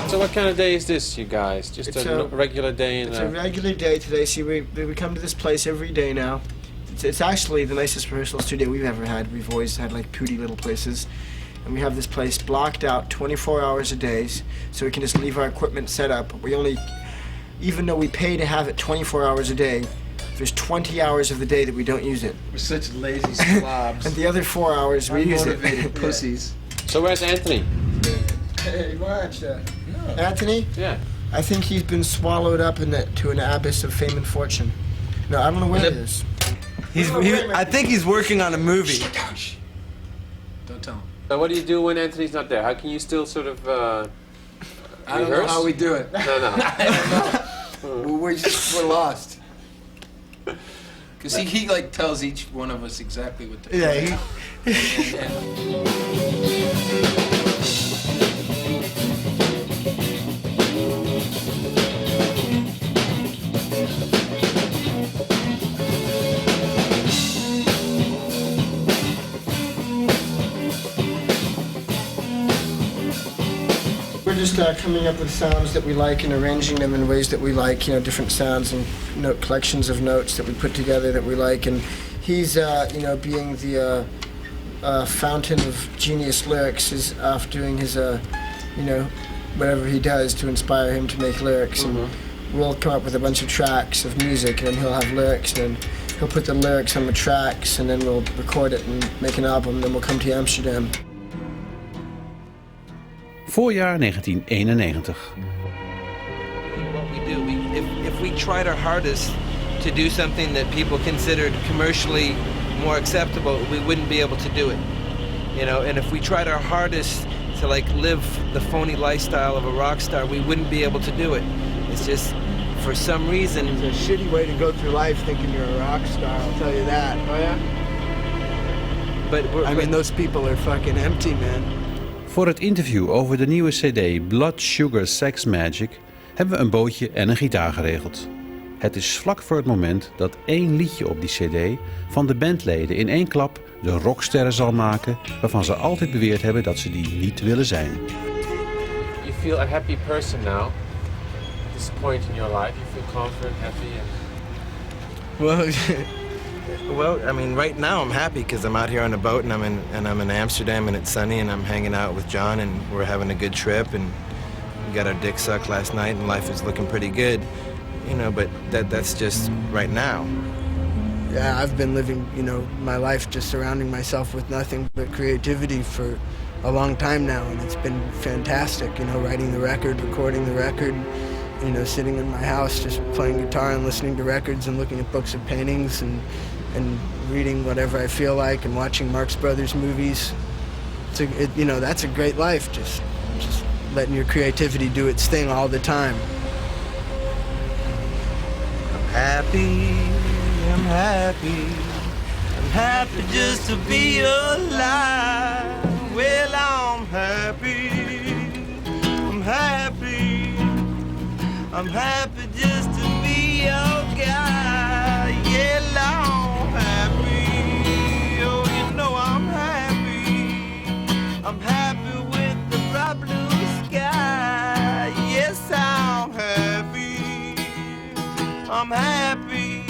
So what kind of day is this, you guys? Just a regular day? It's a regular day today. See, we come to this place every day now. It's actually the nicest rehearsal studio we've ever had. We've always had like pooty little places. And we have this place blocked out 24 hours a day, so we can just leave our equipment set up. We only, even though we pay to have it 24 hours a day, there's 20 hours of the day that we don't use it. We're such lazy slobs. And the other 4 hours we use it. Unmotivated pussies. So where's Anthony? Hey, watch. Anthony? Yeah. I think he's been swallowed up to an abyss of fame and fortune. No, I don't know where he is. I think he's working on a movie. Don't tell him. So what do you do when Anthony's not there? How can you still sort of I don't know how we do it. No. I don't know. We're lost. Because he like tells each one of us exactly what to do. Yeah, We're just coming up with sounds that we like and arranging them in ways that we like, you know, different sounds and note collections of notes that we put together that we like. And he's, you know, being the fountain of genius lyrics, is off doing his, you know, whatever he does to inspire him to make lyrics. And we'll come up with a bunch of tracks of music, and then he'll have lyrics, and then he'll put the lyrics on the tracks, and then we'll record it and make an album, and then we'll come to Amsterdam. Voorjaar 1991. What we do, if we tried our hardest to do something that people considered commercially more acceptable, we wouldn't be able to do it. You know, and if we tried our hardest to like live the phony lifestyle of a rock star, we wouldn't be able to do it. It's just, for some reason... It's a shitty way to go through life thinking you're a rock star, I'll tell you that. Oh yeah? But I mean, those people are fucking empty, man. Voor het interview over de nieuwe cd Blood Sugar Sex Magic hebben we een bootje en een gitaar geregeld. Het is vlak voor het moment dat één liedje op die cd van de bandleden in één klap de rocksterren zal maken waarvan ze altijd beweerd hebben dat ze die niet willen zijn. You feel a happy person now. At this point in your life, you feel confident, happy, and... Well, I mean, right now I'm happy because I'm out here on the boat and I'm in Amsterdam and it's sunny and I'm hanging out with John and we're having a good trip and we got our dick sucked last night and life is looking pretty good, you know. But that's just right now. Yeah, I've been living, you know, my life just surrounding myself with nothing but creativity for a long time now, and it's been fantastic. You know, writing the record, recording the record. You know, sitting in my house just playing guitar and listening to records and looking at books of paintings and reading whatever I feel like and watching Marx Brothers movies. You know, that's a great life, just letting your creativity do its thing all the time. I'm happy, I'm happy, I'm happy just to be alive. Well, I'm happy, I'm happy. I'm happy just to be your guy. Yeah, I'm happy. Oh, you know I'm happy. I'm happy with the bright blue sky. Yes, I'm happy. I'm happy.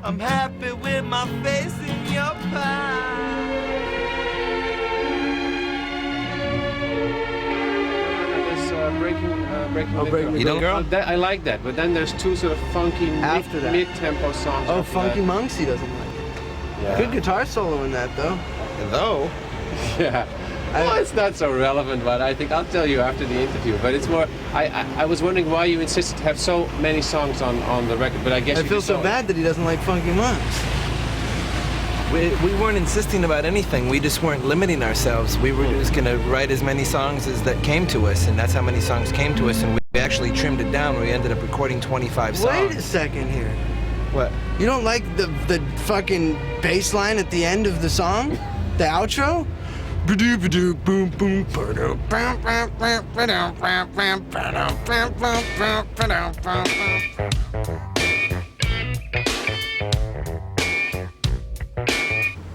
I'm happy with my face in your pie. Breaking the Girl. I like that, but then there's two sort of funky mid-tempo songs. Oh, Funky Monks he doesn't like. Yeah. Good guitar solo in that, though. Though? Yeah. Well, it's not so relevant, but I think I'll tell you after the interview. But it's more, I was wondering why you insisted to have so many songs on the record, but I guess I feel so bad that he doesn't like Funky Monks. We weren't insisting about anything. We just weren't limiting ourselves. We were just going to write as many songs as that came to us, and that's how many songs came to us, and we actually trimmed it down. We ended up recording 25 songs. Wait a second here. What? You don't like the fucking bass line at the end of the song? The outro? Boom boom.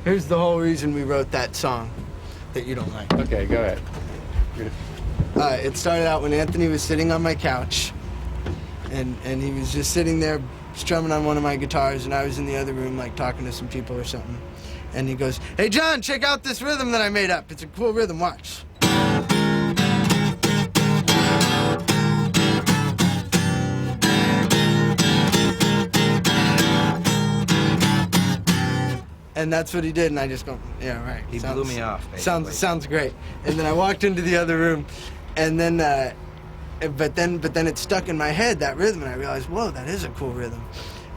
Here's the whole reason we wrote that song that you don't like. Okay, go ahead. It started out when Anthony was sitting on my couch, and he was just sitting there strumming on one of my guitars, and I was in the other room like talking to some people or something. And he goes, "Hey John, check out this rhythm that I made up. It's a cool rhythm, watch." And that's what he did, and I just go, yeah, right. He blew me off, basically. Sounds great. And then I walked into the other room, and then, but then it stuck in my head, that rhythm, and I realized, whoa, that is a cool rhythm.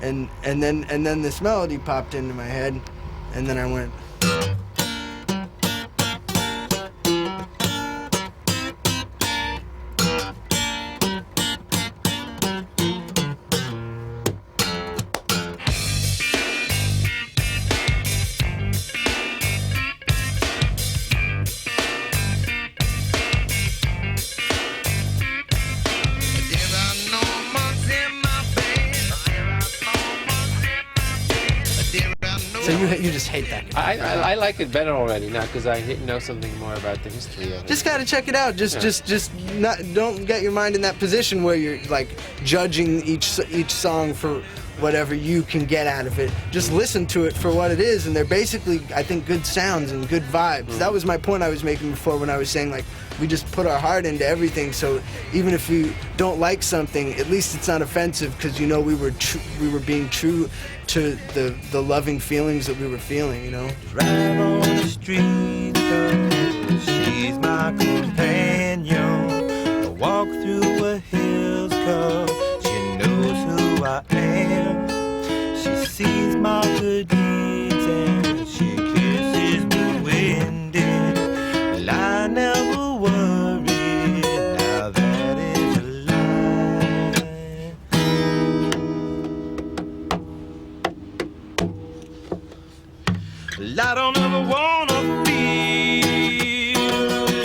And then this melody popped into my head, and then I went. So you just hate that guitar. I like it better already now because I know something more about the history of it. Just gotta check it out. Just don't get your mind in that position where you're like judging each song for whatever you can get out of it. Just listen to it for what it is, and they're basically, I think, good sounds and good vibes. That was my point I was making before when I was saying, like, we just put our heart into everything, so even if we don't like something, at least it's not offensive, because, you know, we were being true to the loving feelings that we were feeling, you know? Drive on the street, cause she's my companion. I walk through the hills, cause she knows who I am. She sees my good deeds and she kisses me winded. Well, I never worry, now that is a lie. Well, I don't ever wanna feel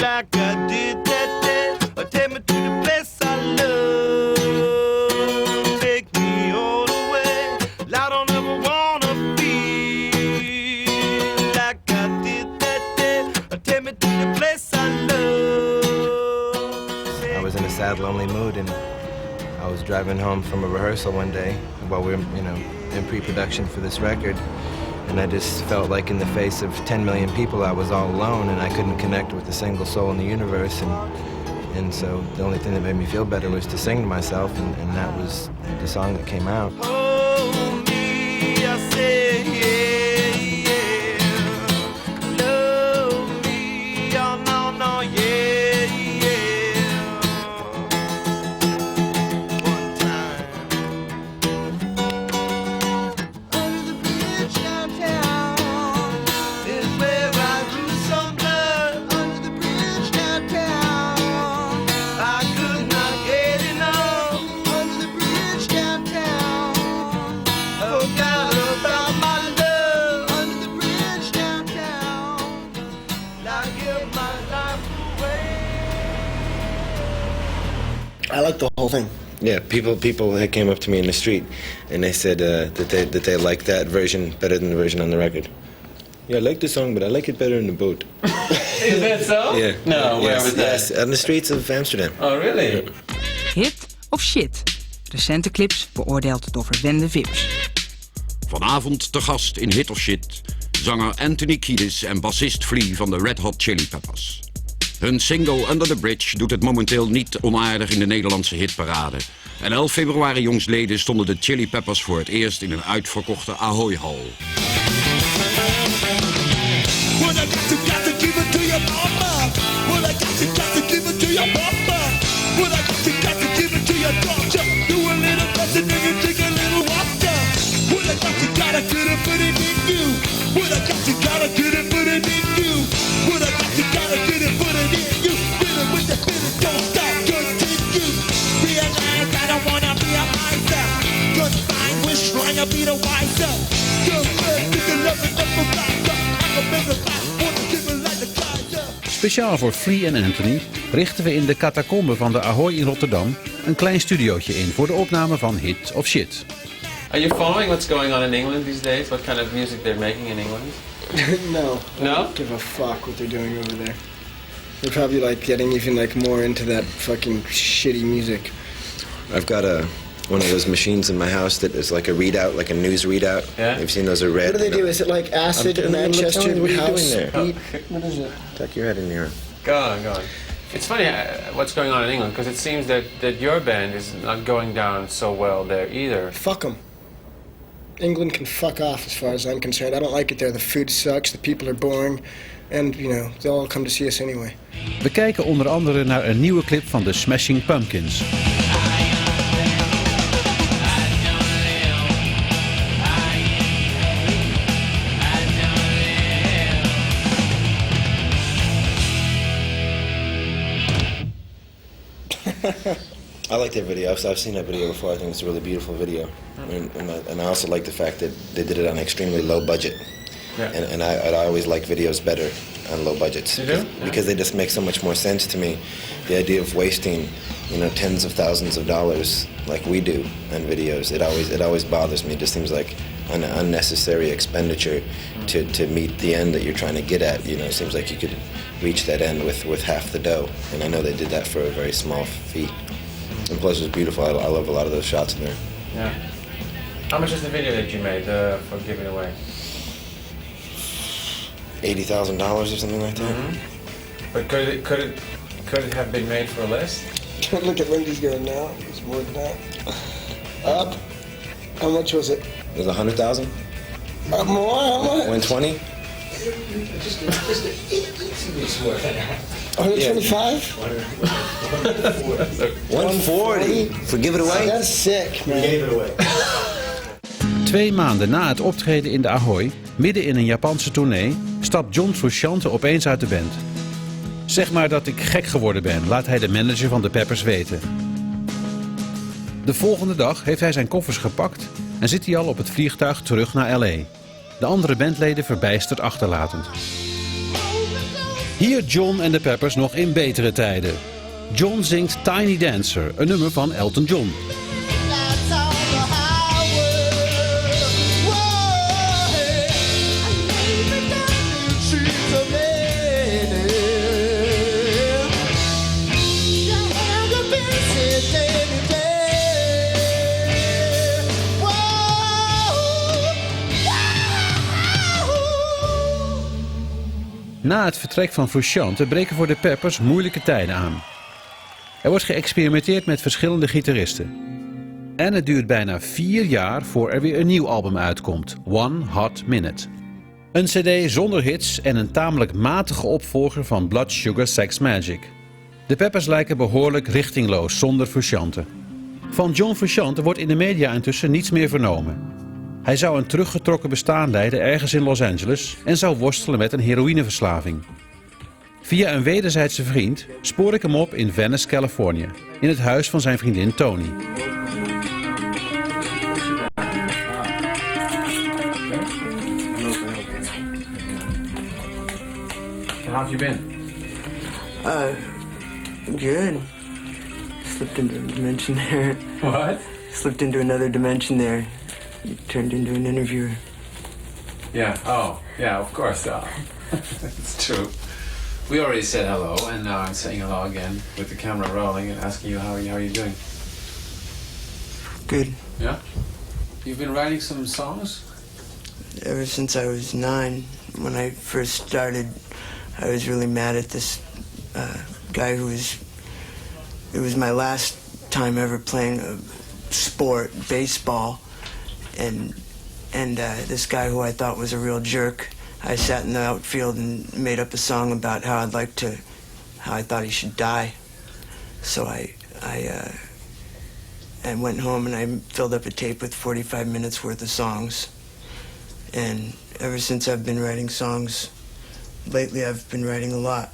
like I did that day, or take me to the place I love. Take me all the way. Well, I don't ever wanna feel like I did that day, or take me to the place I love. I was in a sad, lonely mood, and I was driving home from a rehearsal one day while we were, you know, in pre-production for this record, and I just felt like in the face of 10 million people I was all alone, and I couldn't connect with a single soul in the universe, and so the only thing that made me feel better was to sing to myself, and that was the song that came out. Hold me, I say, yeah, yeah. Love me, oh no, no, yeah, yeah. One time. Under the bridge downtown is where I drew some blood. Under the bridge downtown, I could not get enough. Under the bridge downtown, forgot about my love. Under the bridge downtown, I give my life away. I like the whole thing. Yeah, people had came up to me in the street, and they said that they liked that version better than the version on the record. Yeah, I like the song, but I like it better in the boat. Is that so? Yeah. No, where was that? Yes, on the streets of Amsterdam. Oh, really? Hit of shit? Recente clips beoordeeld door verwende vips. Vanavond te gast in Hit of Shit, zanger Anthony Kiedis en bassist Flea van de Red Hot Chili Peppers. Hun single Under the Bridge doet het momenteel niet onaardig in de Nederlandse hitparade. En 11 februari jongstleden stonden de Chili Peppers voor het eerst in een uitverkochte Ahoy-hal. Well, I got to give it to your mama. Well, I got to give it to your papa. Well, I got to give it to your doctor. Do a little nothing and you take a little water. Well, I got to get it, put it in you. Well, I got to get it, put it in you. Well, I got to get it, put it in you. Hit it with the finish, don't stop, continue. Realize I don't wanna be a miser. Good find, wish trying to be the wiser. Good man, you can love it, never rise up. I'm a member, I wanna give it like the Kaiser. Speciaal voor Flea en Anthony richten we in de catacomben van de Ahoy in Rotterdam een klein studiootje in voor de opname van Hit of Shit. Are you following what's going on in England these days? What kind of music they're making in England? No. I No? don't give a fuck what they're doing over there. They're probably like getting even like more into that fucking shitty music. I've got one of those machines in my house that is like a readout, like a news readout. Yeah. You've seen those are red. What do they do? Is it like acid I'm Manchester telling you, what are you house doing there? beat? What is it? Tuck your head in here. Go on, go on. It's funny what's going on in England because it seems that your band is not going down so well there either. Fuck them. England can fuck off as far as I'm concerned. I don't like it there. The food sucks, the people are boring, and, you know, they'll all come to see us anyway. We kijken onder andere naar een nieuwe clip van de Smashing Pumpkins. I like that video. I've seen that video before. I think it's a really beautiful video. And I also like the fact that they did it on an extremely low budget. And I always like videos better on low budgets because they just make so much more sense to me. The idea of wasting, tens of thousands of dollars like we do on videos, it always bothers me. It just seems like an unnecessary expenditure to meet the end that you're trying to get at. It seems like you could reach that end with half the dough, and I know they did that for a very small fee. And plus, it was beautiful. I love a lot of those shots in there. Yeah. How much is the video that you made for giving away? $80,000 or something like that. But could it have been made for less? Look at Lindy's going now. It's more than that. Up. How much was it? It was 100,000. More? How much? 120. 125? 140 for Give It Away? That's sick, man. Gave it away. 2 maanden na het optreden in de Ahoy, midden in een Japanse tournee, stapt John Frusciante opeens uit de band. Zeg maar dat ik gek geworden ben, laat hij de manager van de Peppers weten. De volgende dag heeft hij zijn koffers gepakt en zit hij al op het vliegtuig terug naar L.A. De andere bandleden verbijsterd achterlatend. Hier John en de Peppers nog in betere tijden. John zingt Tiny Dancer, een nummer van Elton John. Na het vertrek van Frusciante breken voor de Peppers moeilijke tijden aan. Er wordt geëxperimenteerd met verschillende gitaristen. En het duurt bijna 4 jaar voor er weer een nieuw album uitkomt, One Hot Minute. Een cd zonder hits en een tamelijk matige opvolger van Blood Sugar Sex Magic. De Peppers lijken behoorlijk richtingloos zonder Frusciante. Van John Frusciante wordt in de media intussen niets meer vernomen. Hij zou een teruggetrokken bestaan leiden ergens in Los Angeles en zou worstelen met een heroïneverslaving. Via een wederzijdse vriend spoor ik hem op in Venice, Californië, in het huis van zijn vriendin Tony. How have you been? Good. Slipped into a dimension there. What? Slipped into another dimension there. You turned into an interviewer. Yeah. Oh, yeah. Of course. It's true. We already said hello, and now I'm saying hello again with the camera rolling and asking you how are you doing? Good. Yeah. You've been writing some songs? Ever since I was 9, when I first started, I was really mad at this guy who was. It was my last time ever playing a sport, baseball, and this guy who I thought was a real jerk. I sat in the outfield and made up a song about how I thought he should die. So I went home and I filled up a tape with 45 minutes worth of songs. And ever since I've been writing songs, lately I've been writing a lot.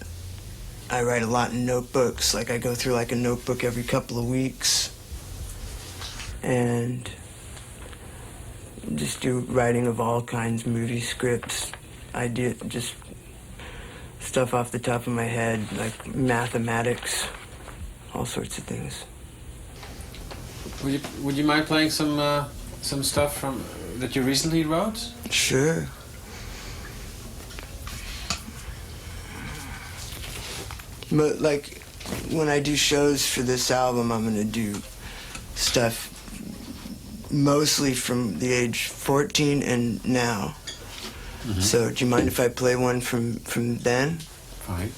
I write a lot in notebooks, like I go through like a notebook every couple of weeks. And just do writing of all kinds, movie scripts, just stuff off the top of my head, like mathematics, all sorts of things. Would you mind playing some stuff from that you recently wrote? Sure. But like when I do shows for this album, I'm gonna do stuff mostly from the age 14 and now. Mm-hmm. So do you mind if I play one from then? Fine.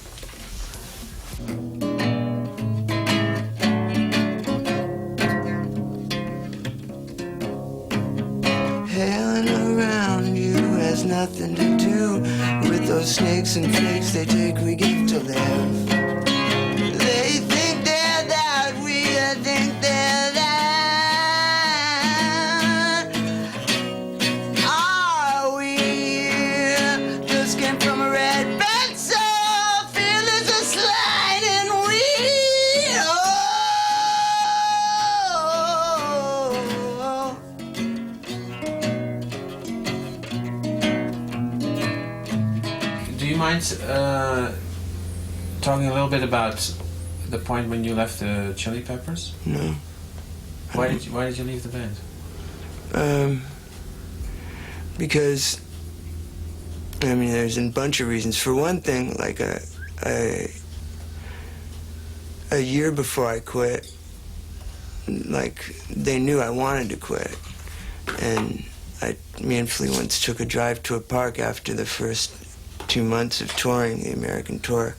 Hailing around you has nothing to do with those snakes and flakes they take we give to live. They think they're that, we think they're that. Are we just came from a red bed, so feel is a sliding wheel. Oh. mind talking a little bit about the point when you left the Chili Peppers? No. Why did you leave the band? Because, I mean, there's a bunch of reasons. For one thing, like a year before I quit, like, they knew I wanted to quit. And me and Flea once took a drive to a park after the first 2 months of touring, the American tour,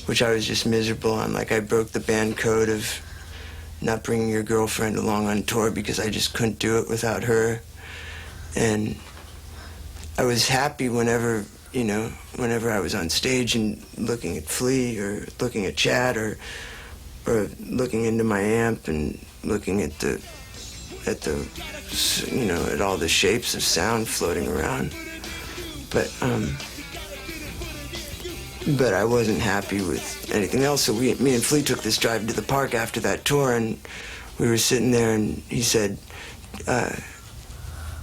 which I was just miserable on. Like, I broke the band code of not bringing your girlfriend along on tour because I just couldn't do it without her. And I was happy whenever, you know, whenever I was on stage and looking at Flea or looking at Chad or looking into my amp and looking at the, you know, at all the shapes of sound floating around. But I wasn't happy with anything else. So me and Flea took this drive to the park after that tour, and we were sitting there, and he said,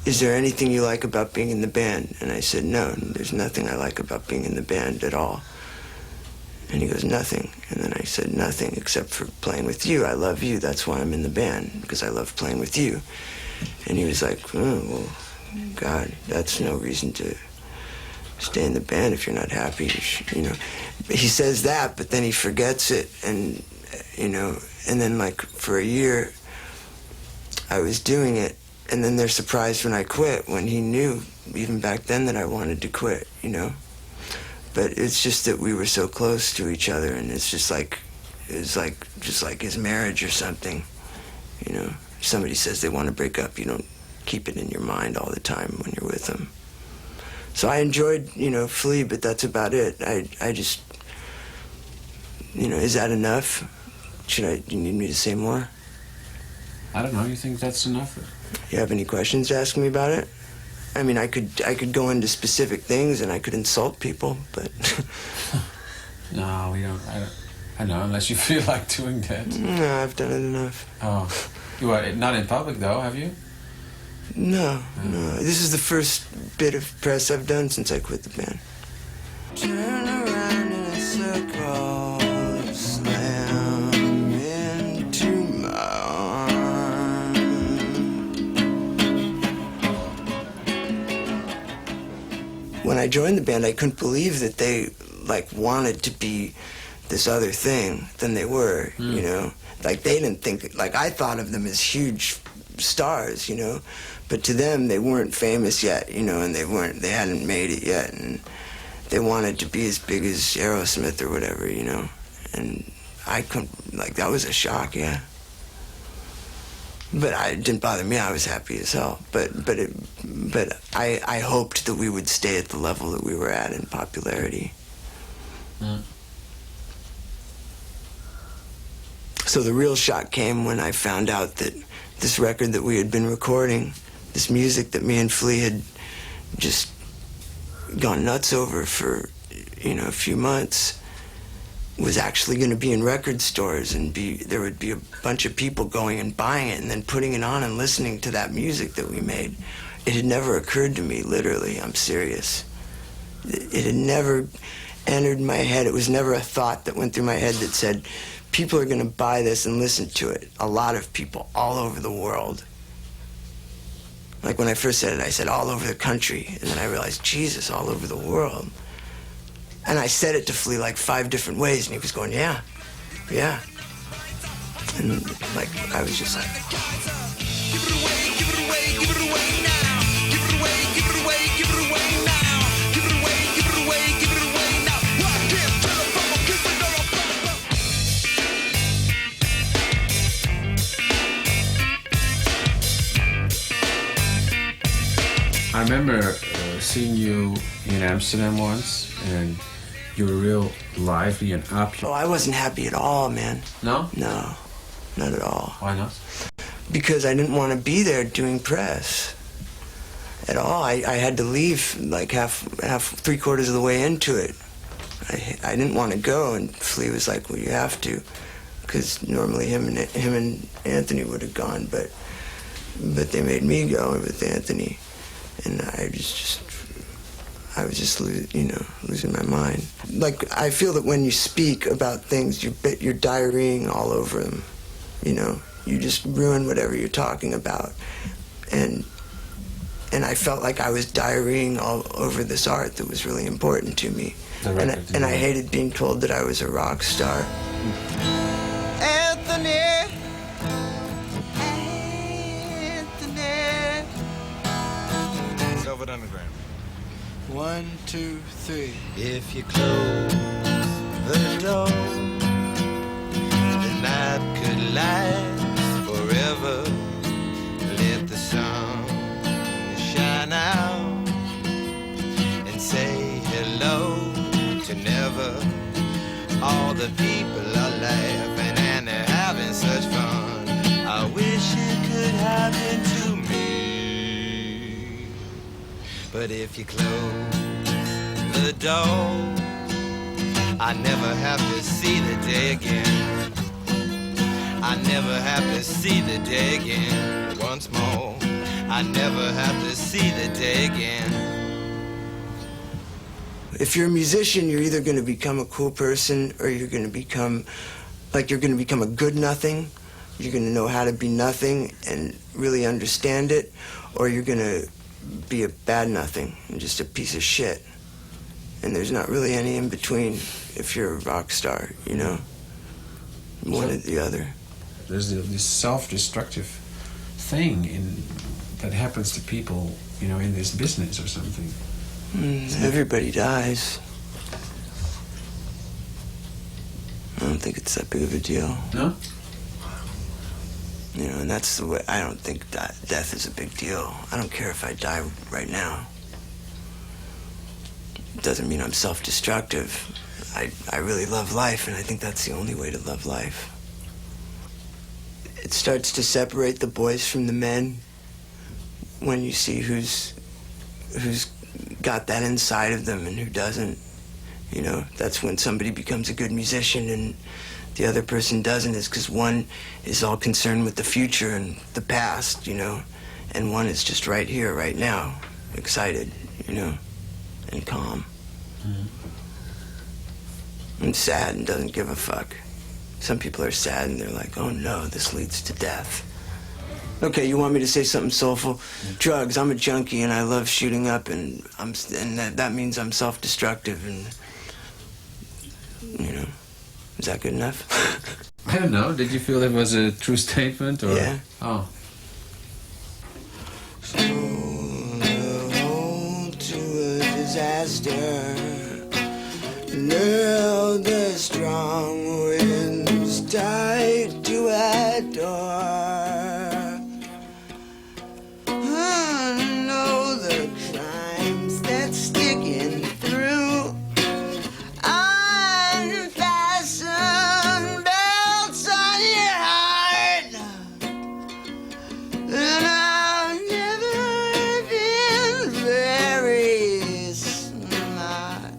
is there anything you like about being in the band? And I said, no, there's nothing I like about being in the band at all. And he goes, nothing. And then I said, nothing except for playing with you. I love you. That's why I'm in the band, because I love playing with you. And he was like, oh, well, God, that's no reason to stay in the band if you're not happy, you know. He says that, but then he forgets it, and, you know, and then, like, for a year, I was doing it, and then they're surprised when I quit, when he knew, even back then, that I wanted to quit, you know. But it's just that we were so close to each other, and it's just like, it's like, just like his marriage or something, you know. If somebody says they want to break up, you don't keep it in your mind all the time when you're with them. So I enjoyed, you know, Flea, but that's about it. I just, you know, is that enough? Do you need me to say more? I don't know. You think that's enough? You have any questions to ask me about it? I mean, I could go into specific things and I could insult people, but no, we don't. I know, unless you feel like doing that. No, I've done it enough. Oh, you are not in public though, have you? No. This is the first bit of press I've done since I quit the band. Turn around in a circle, slam into my arms. When I joined the band, I couldn't believe that they, like, wanted to be this other thing than they were, you know? Like, they didn't think, like, I thought of them as huge stars, you know? But to them, they weren't famous yet, you know, and they hadn't made it yet, and they wanted to be as big as Aerosmith or whatever, you know? And I couldn't, like, that was a shock, yeah. But it didn't bother me. I was happy as hell. But I hoped that we would stay at the level that we were at in popularity. So the real shock came when I found out that this record that we had been recording, this music that me and Flea had just gone nuts over for, you know, a few months, was actually going to be in record stores, and there would be a bunch of people going and buying it and then putting it on and listening to that music that we made. It had never occurred to me, literally, I'm serious. It had never entered my head. It was never a thought that went through my head that said, people are going to buy this and listen to it. A lot of people all over the world. Like when I first said it, I said all over the country, and then I realized, Jesus, all over the world. And I said it to Flea like 5 different ways, and he was going, yeah. And like, I was just like, I remember seeing you in Amsterdam once, and you were real lively and up. Oh, I wasn't happy at all, man. No? No, not at all. Why not? Because I didn't want to be there doing press at all. I had to leave like half, 3/4 of the way into it. I didn't want to go, and Flea was like, well, you have to, because normally him and Anthony would have gone, but they made me go with Anthony. And I was just, losing my mind. Like, I feel that when you speak about things, you're diarrheaing all over them. You just ruin whatever you're talking about. And I felt like I was diarrheaing all over this art that was really important to me. And I hated being told that I was a rock star. Anthony. Velvet Underground. 1, 2, 3. If you close the door, the night could last forever. Let the sun shine out and say hello to never. All the people are laughing and they're having such fun. I wish it could happen to me. But if you close the door, I never have to see the day again. I never have to see the day again. Once more, I never have to see the day again. If you're a musician, you're either going to become a cool person or you're going to become a good nothing. You're going to know how to be nothing and really understand it, or you're going to be a bad nothing and just a piece of shit. And there's not really any in between if you're a rock star, one or the other. There's this self-destructive thing that happens to people, in this business or something. Everybody dies. I don't think it's that big of a deal. No? And that's the way. I don't think that death is a big deal. I don't care if I die right now. It doesn't mean I'm self-destructive. I really love life, and I think that's the only way to love life. It starts to separate the boys from the men when you see who's got that inside of them and who doesn't. That's when somebody becomes a good musician and the other person doesn't, is because one is all concerned with the future and the past, and one is just right here, right now, excited, and calm. And sad and doesn't give a fuck. Some people are sad and they're like, oh no, this leads to death. Okay, you want me to say something soulful? Drugs, I'm a junkie and I love shooting up, and that means I'm self-destructive, and is that good enough? I don't know. Did you feel it was a true statement, or? Yeah. Oh. Hold to a disaster. Nail the strong winds tight to a door. I know the crimes that's sticking through. Unfasten belts on your heart. And I've never been very smart,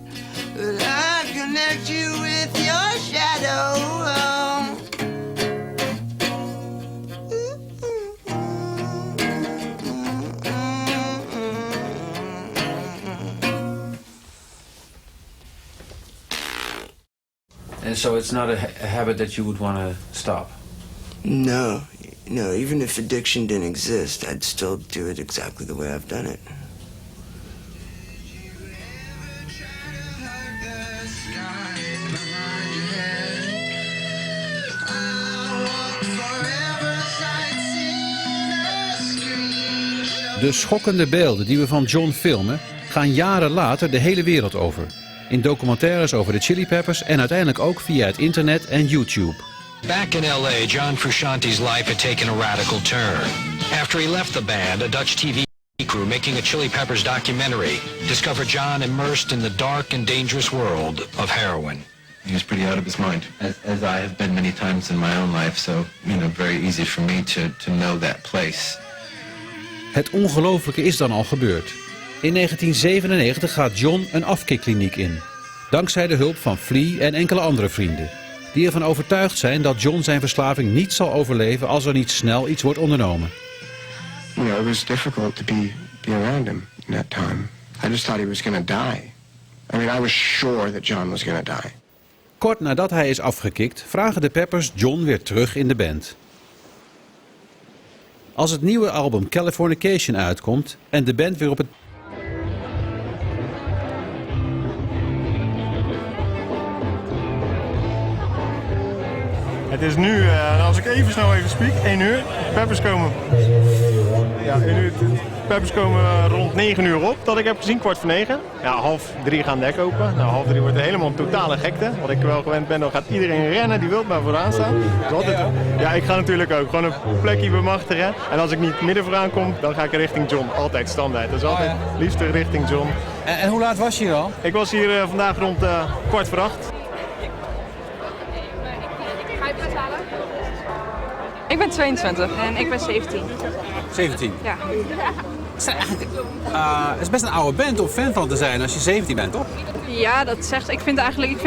but I connect you with your shadow. And so it's not a habit that you would want to stop? No, even if addiction didn't exist, I'd still do it exactly the way I've done it. De schokkende beelden die we van John filmen gaan jaren later de hele wereld over. In documentaires over de Chili Peppers en uiteindelijk ook via het internet en YouTube. Back in L.A., John Frusciante's life had taken a radical turn. After he left the band, a Dutch TV crew making a Chili Peppers documentary discovered John immersed in the dark and dangerous world of heroin. He was pretty out of his mind, as I have been many times in my own life, so, very easy for me to know that place. Het ongelooflijke is dan al gebeurd. In 1997 gaat John een afkikkliniek in. Dankzij de hulp van Flea en enkele andere vrienden. Die ervan overtuigd zijn dat John zijn verslaving niet zal overleven als er niet snel iets wordt ondernomen. It was difficult to be around him in that time. I just thought he was going to die. I mean, I was sure that John was going to die. Kort nadat hij is afgekikt, vragen de Peppers John weer terug in de band. Als het nieuwe album Californication uitkomt en de band weer op het... Het is nu, als ik even snel speak, 1 uur. Peppers komen. Ja, 1 uur. Peppers komen rond 9 uur op, dat ik heb gezien, 2:45. Ja, 2:30 gaan dek open. Nou, 2:30 wordt er helemaal een totale gekte. Wat ik wel gewend ben, dan gaat iedereen rennen, die wil maar vooraan staan. Dus altijd, ja, ik ga natuurlijk ook gewoon een plekje bemachtigen. En als ik niet midden vooraan kom, dan ga ik richting John. Altijd standaard. Dat is altijd liefst richting John. En hoe laat was je hier al? Ik was hier vandaag rond 7:15. Ik ben 22 en ik ben 17. 17? Ja. Het is best een oude band om fan van te zijn als je 17 bent, toch? Ja, dat zegt. Ik vind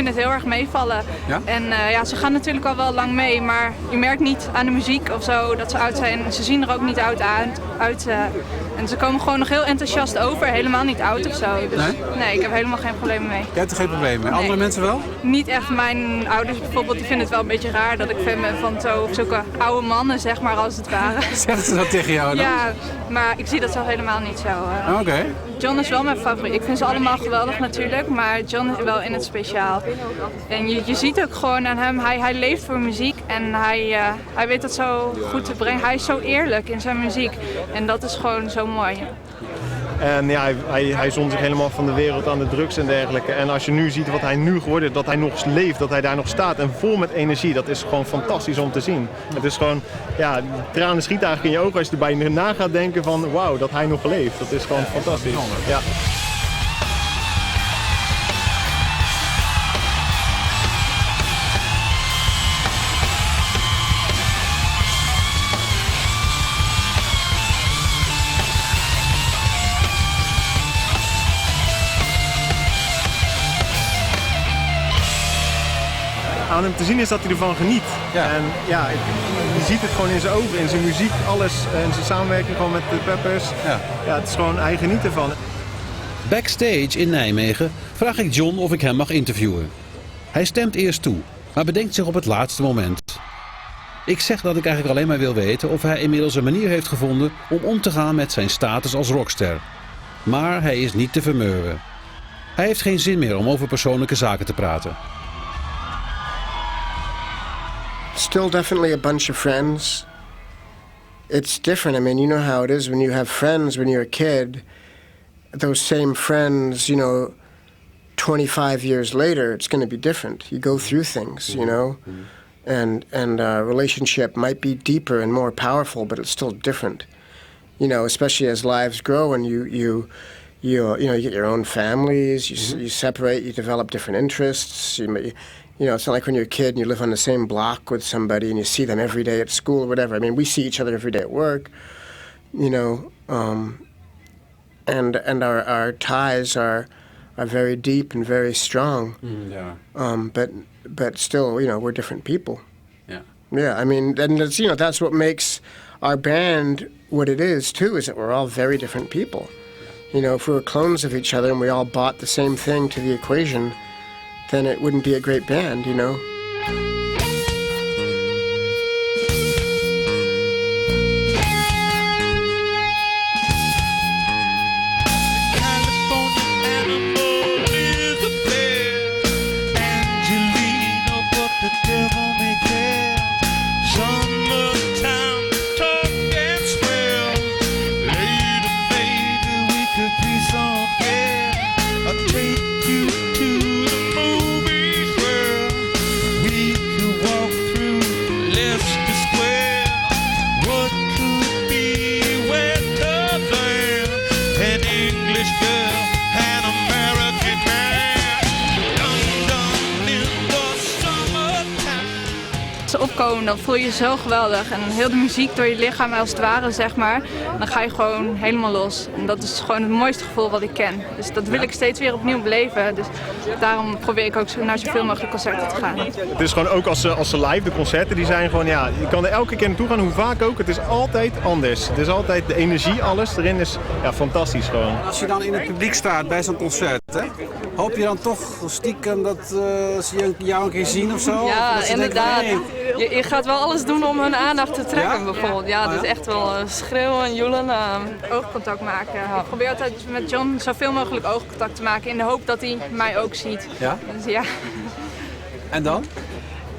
het heel erg meevallen. Ja? En ja, ze gaan natuurlijk al wel lang mee, maar je merkt niet aan de muziek of zo dat ze oud zijn. Ze zien er ook niet oud uit. En ze komen gewoon nog heel enthousiast over, helemaal niet oud of zo. Dus nee, ik heb helemaal geen problemen mee. Jij hebt er geen probleem mee? Andere mensen wel? Niet echt. Mijn ouders bijvoorbeeld, die vinden het wel een beetje raar dat ik fan ben van zulke oude mannen, zeg maar, als het ware. Zeggen ze dat tegen jou dan? Ja, maar ik zie dat zelf helemaal niet zo. Oké. John is wel mijn favoriet. Ik vind ze allemaal geweldig natuurlijk, maar John is wel in het speciaal. En je ziet ook gewoon aan hem, hij leeft voor muziek en hij weet dat zo goed te brengen. Hij is zo eerlijk in zijn muziek en dat is gewoon zo mooi. En ja, hij zond zich helemaal van de wereld aan de drugs en dergelijke. En als je nu ziet wat hij nu geworden is, dat hij nog leeft, dat hij daar nog staat en vol met energie, dat is gewoon fantastisch om te zien. Het is gewoon, ja, tranen schieten eigenlijk in je ogen als je erbij na gaat denken van wauw, dat hij nog leeft. Dat is gewoon fantastisch. Ja. Aan hem te zien is dat hij ervan geniet. Ja. En ja, je ziet het gewoon in zijn ogen, in zijn muziek, alles. En zijn samenwerking gewoon met de Peppers. Ja, het is gewoon, hij geniet ervan. Backstage in Nijmegen vraag ik John of ik hem mag interviewen. Hij stemt eerst toe, maar bedenkt zich op het laatste moment. Ik zeg dat ik eigenlijk alleen maar wil weten of hij inmiddels een manier heeft gevonden om te gaan met zijn status als rockster. Maar hij is niet te vermurwen. Hij heeft geen zin meer om over persoonlijke zaken te praten. Still definitely a bunch of friends. It's different. I mean, you know how it is when you have friends when you're a kid. Those same friends, 25 years later, it's going to be different. You go through things, and relationship might be deeper and more powerful, but it's still different. Especially as lives grow and you get your own families, you separate, you develop different interests. It's not like when you're a kid and you live on the same block with somebody and you see them every day at school or whatever. I mean, we see each other every day at work, and our ties are very deep and very strong. But still, we're different people. Yeah. Yeah, I mean, and that's what makes our band what it is too, is that we're all very different people. If we were clones of each other and we all bought the same thing to the equation, then it wouldn't be a great band, komen, dan voel je je zo geweldig. En heel de muziek door je lichaam als het ware, zeg maar. Dan ga je gewoon helemaal los. En dat is gewoon het mooiste gevoel wat ik ken. Dus dat wil ik steeds weer opnieuw beleven. Dus daarom probeer ik ook naar zoveel mogelijk concerten te gaan. Het is gewoon ook als ze live, de concerten, die zijn gewoon, ja, je kan er elke keer naartoe gaan, hoe vaak ook. Het is altijd anders. Het is altijd de energie, alles erin is ja, fantastisch gewoon. Als je dan in het publiek staat bij zo'n concert, hè, hoop je dan toch stiekem dat ze jou een keer zien of zo? Ja, of inderdaad. Denken, hey. Je gaat wel alles doen om hun aandacht te trekken, bijvoorbeeld. Ja, dat is echt wel schreeuwen, joelen. Oogcontact maken. Ik probeer altijd met John zoveel mogelijk oogcontact te maken in de hoop dat hij mij ook ziet. Ja? Dus ja. En dan?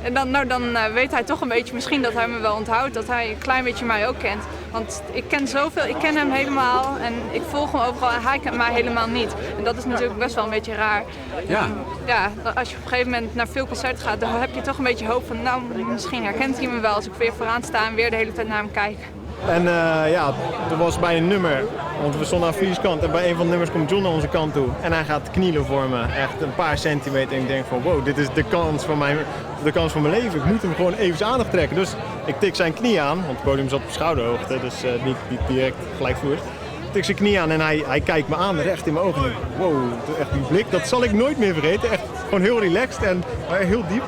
En dan weet hij toch een beetje misschien dat hij me wel onthoudt, dat hij een klein beetje mij ook kent. Want ik ken zoveel, ik ken hem helemaal en ik volg hem overal en hij kent mij helemaal niet. En dat is natuurlijk best wel een beetje raar. Ja. Ja, als je op een gegeven moment naar veel concerten gaat, dan heb je toch een beetje hoop van, nou, misschien herkent hij me wel als ik weer vooraan sta en weer de hele tijd naar hem kijk. En ja, er was bij een nummer, want we stonden aan Fries kant en bij een van de nummers komt John naar onze kant toe. En hij gaat knielen voor me, echt een paar centimeter. En ik denk van wow, dit is de kans van mijn leven. Ik moet hem gewoon even zijn aandacht trekken. Dus ik tik zijn knie aan, want het podium zat op schouderhoogte, dus niet direct gelijkvloers. Ik tik zijn knie aan en hij kijkt me aan, recht in mijn ogen. En ik, wow, echt die blik, dat zal ik nooit meer vergeten. Echt gewoon heel relaxed en heel diep.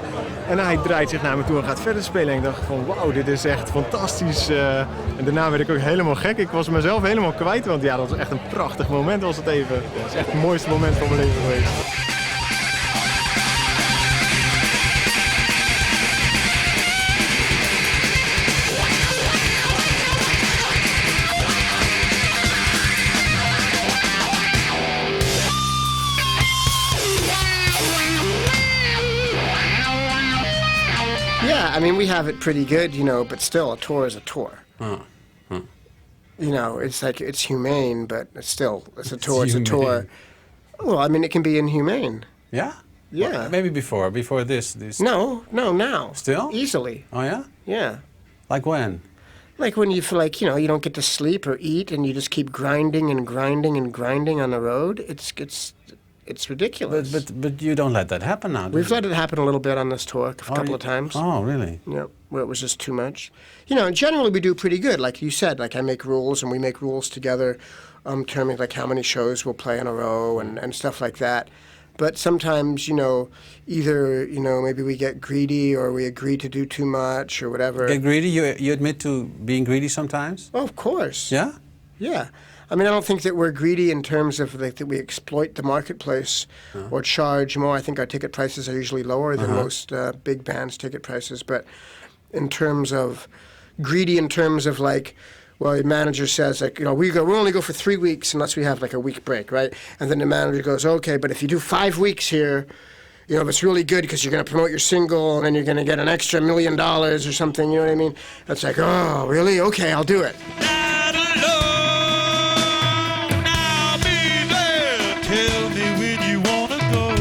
En hij draait zich naar me toe en gaat verder spelen. En ik dacht van wauw, dit is echt fantastisch. En daarna werd ik ook helemaal gek. Ik was mezelf helemaal kwijt, want ja, dat was echt een prachtig moment was het even. Het is echt het mooiste moment van mijn leven geweest. Yeah, I mean, we have it pretty good, you know, but still, a tour is a tour. You know, it's like, it's humane, but still, it's a tour, it's a tour. Well, I mean, it can be inhumane. Yeah? Yeah. Well, maybe before this. No, now. Still? Easily. Oh, yeah? Yeah. Like when? Like when you feel like, you know, you don't get to sleep or eat and you just keep grinding and grinding and grinding on the road. It's ridiculous. But you don't let that happen now, do We've you? let it happen a little bit on this tour, a couple of times. Oh, really? Yeah, where it was just too much. You know, generally we do pretty good. Like you said, like I make rules and we make rules together, determining like how many shows we'll play in a row and stuff like that. But sometimes, you know, either, you know, maybe we get greedy or we agree to do too much or whatever. Get greedy? You admit to being greedy sometimes? Oh, of course. Yeah? Yeah. I mean, I don't think that we're greedy in terms of like, that we exploit the marketplace or charge more. I think our ticket prices are usually lower than most big bands' ticket prices. But in terms of greedy, in terms of like, well, the manager says like, you know, we only go for 3 weeks unless we have like a week break, right? And then the manager goes, okay, but if you do 5 weeks here, you know, it's really good because you're going to promote your single and then you're going to get an extra $1 million or something. You know what I mean? It's like, oh, really? Okay, I'll do it. Tell me when you wanna go.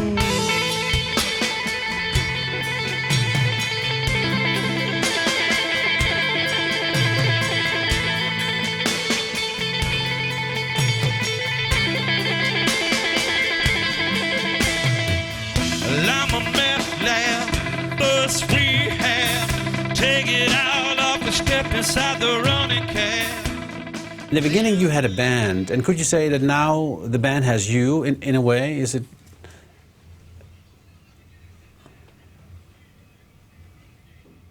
I'm a meth lab, bus rehab. Take it out off the step inside the running cab. In the beginning you had a band, and could you say that now the band has you in a way? Is it?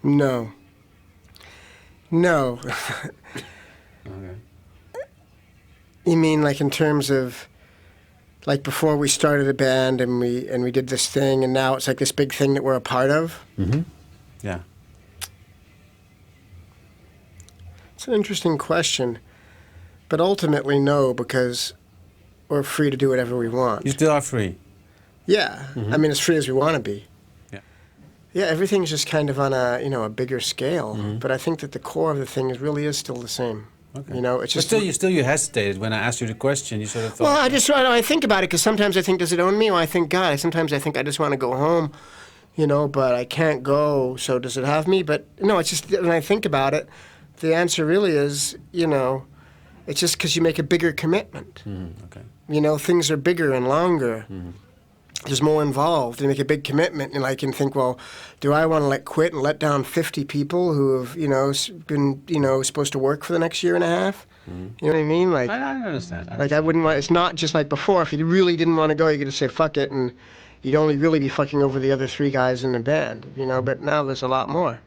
No. No. Okay. You mean like in terms of like before we started a band and we did this thing and now it's like this big thing that we're a part of? Mm-hmm. Yeah. It's an interesting question. But ultimately, no, because we're free to do whatever we want. You still are free? Yeah. I mean, as free as we want to be. Yeah. Yeah, everything's just kind of on a, you know, a bigger scale. But I think that the core of the thing really is still the same. Okay. You know, it's just... But still you hesitated when I asked you the question. You sort of thought... Well, I think about it because sometimes I think, does it own me? Well, I think, God, sometimes I think I just want to go home, you know, but I can't go, so does it have me? But, no, it's just, when I think about it, the answer really is, you know, it's just because you make a bigger commitment. Okay. You know, things are bigger and longer. there's more involved. You make a big commitment, and I can think, well, do I want to quit and let down 50 people who have, been, supposed to work for the next year and a half? You know what I mean? Like, I understand. I wouldn't want. It's not just like before. If you really didn't want to go, you could just say fuck it, and you'd only really be fucking over the other 3 guys in the band. But now there's a lot more.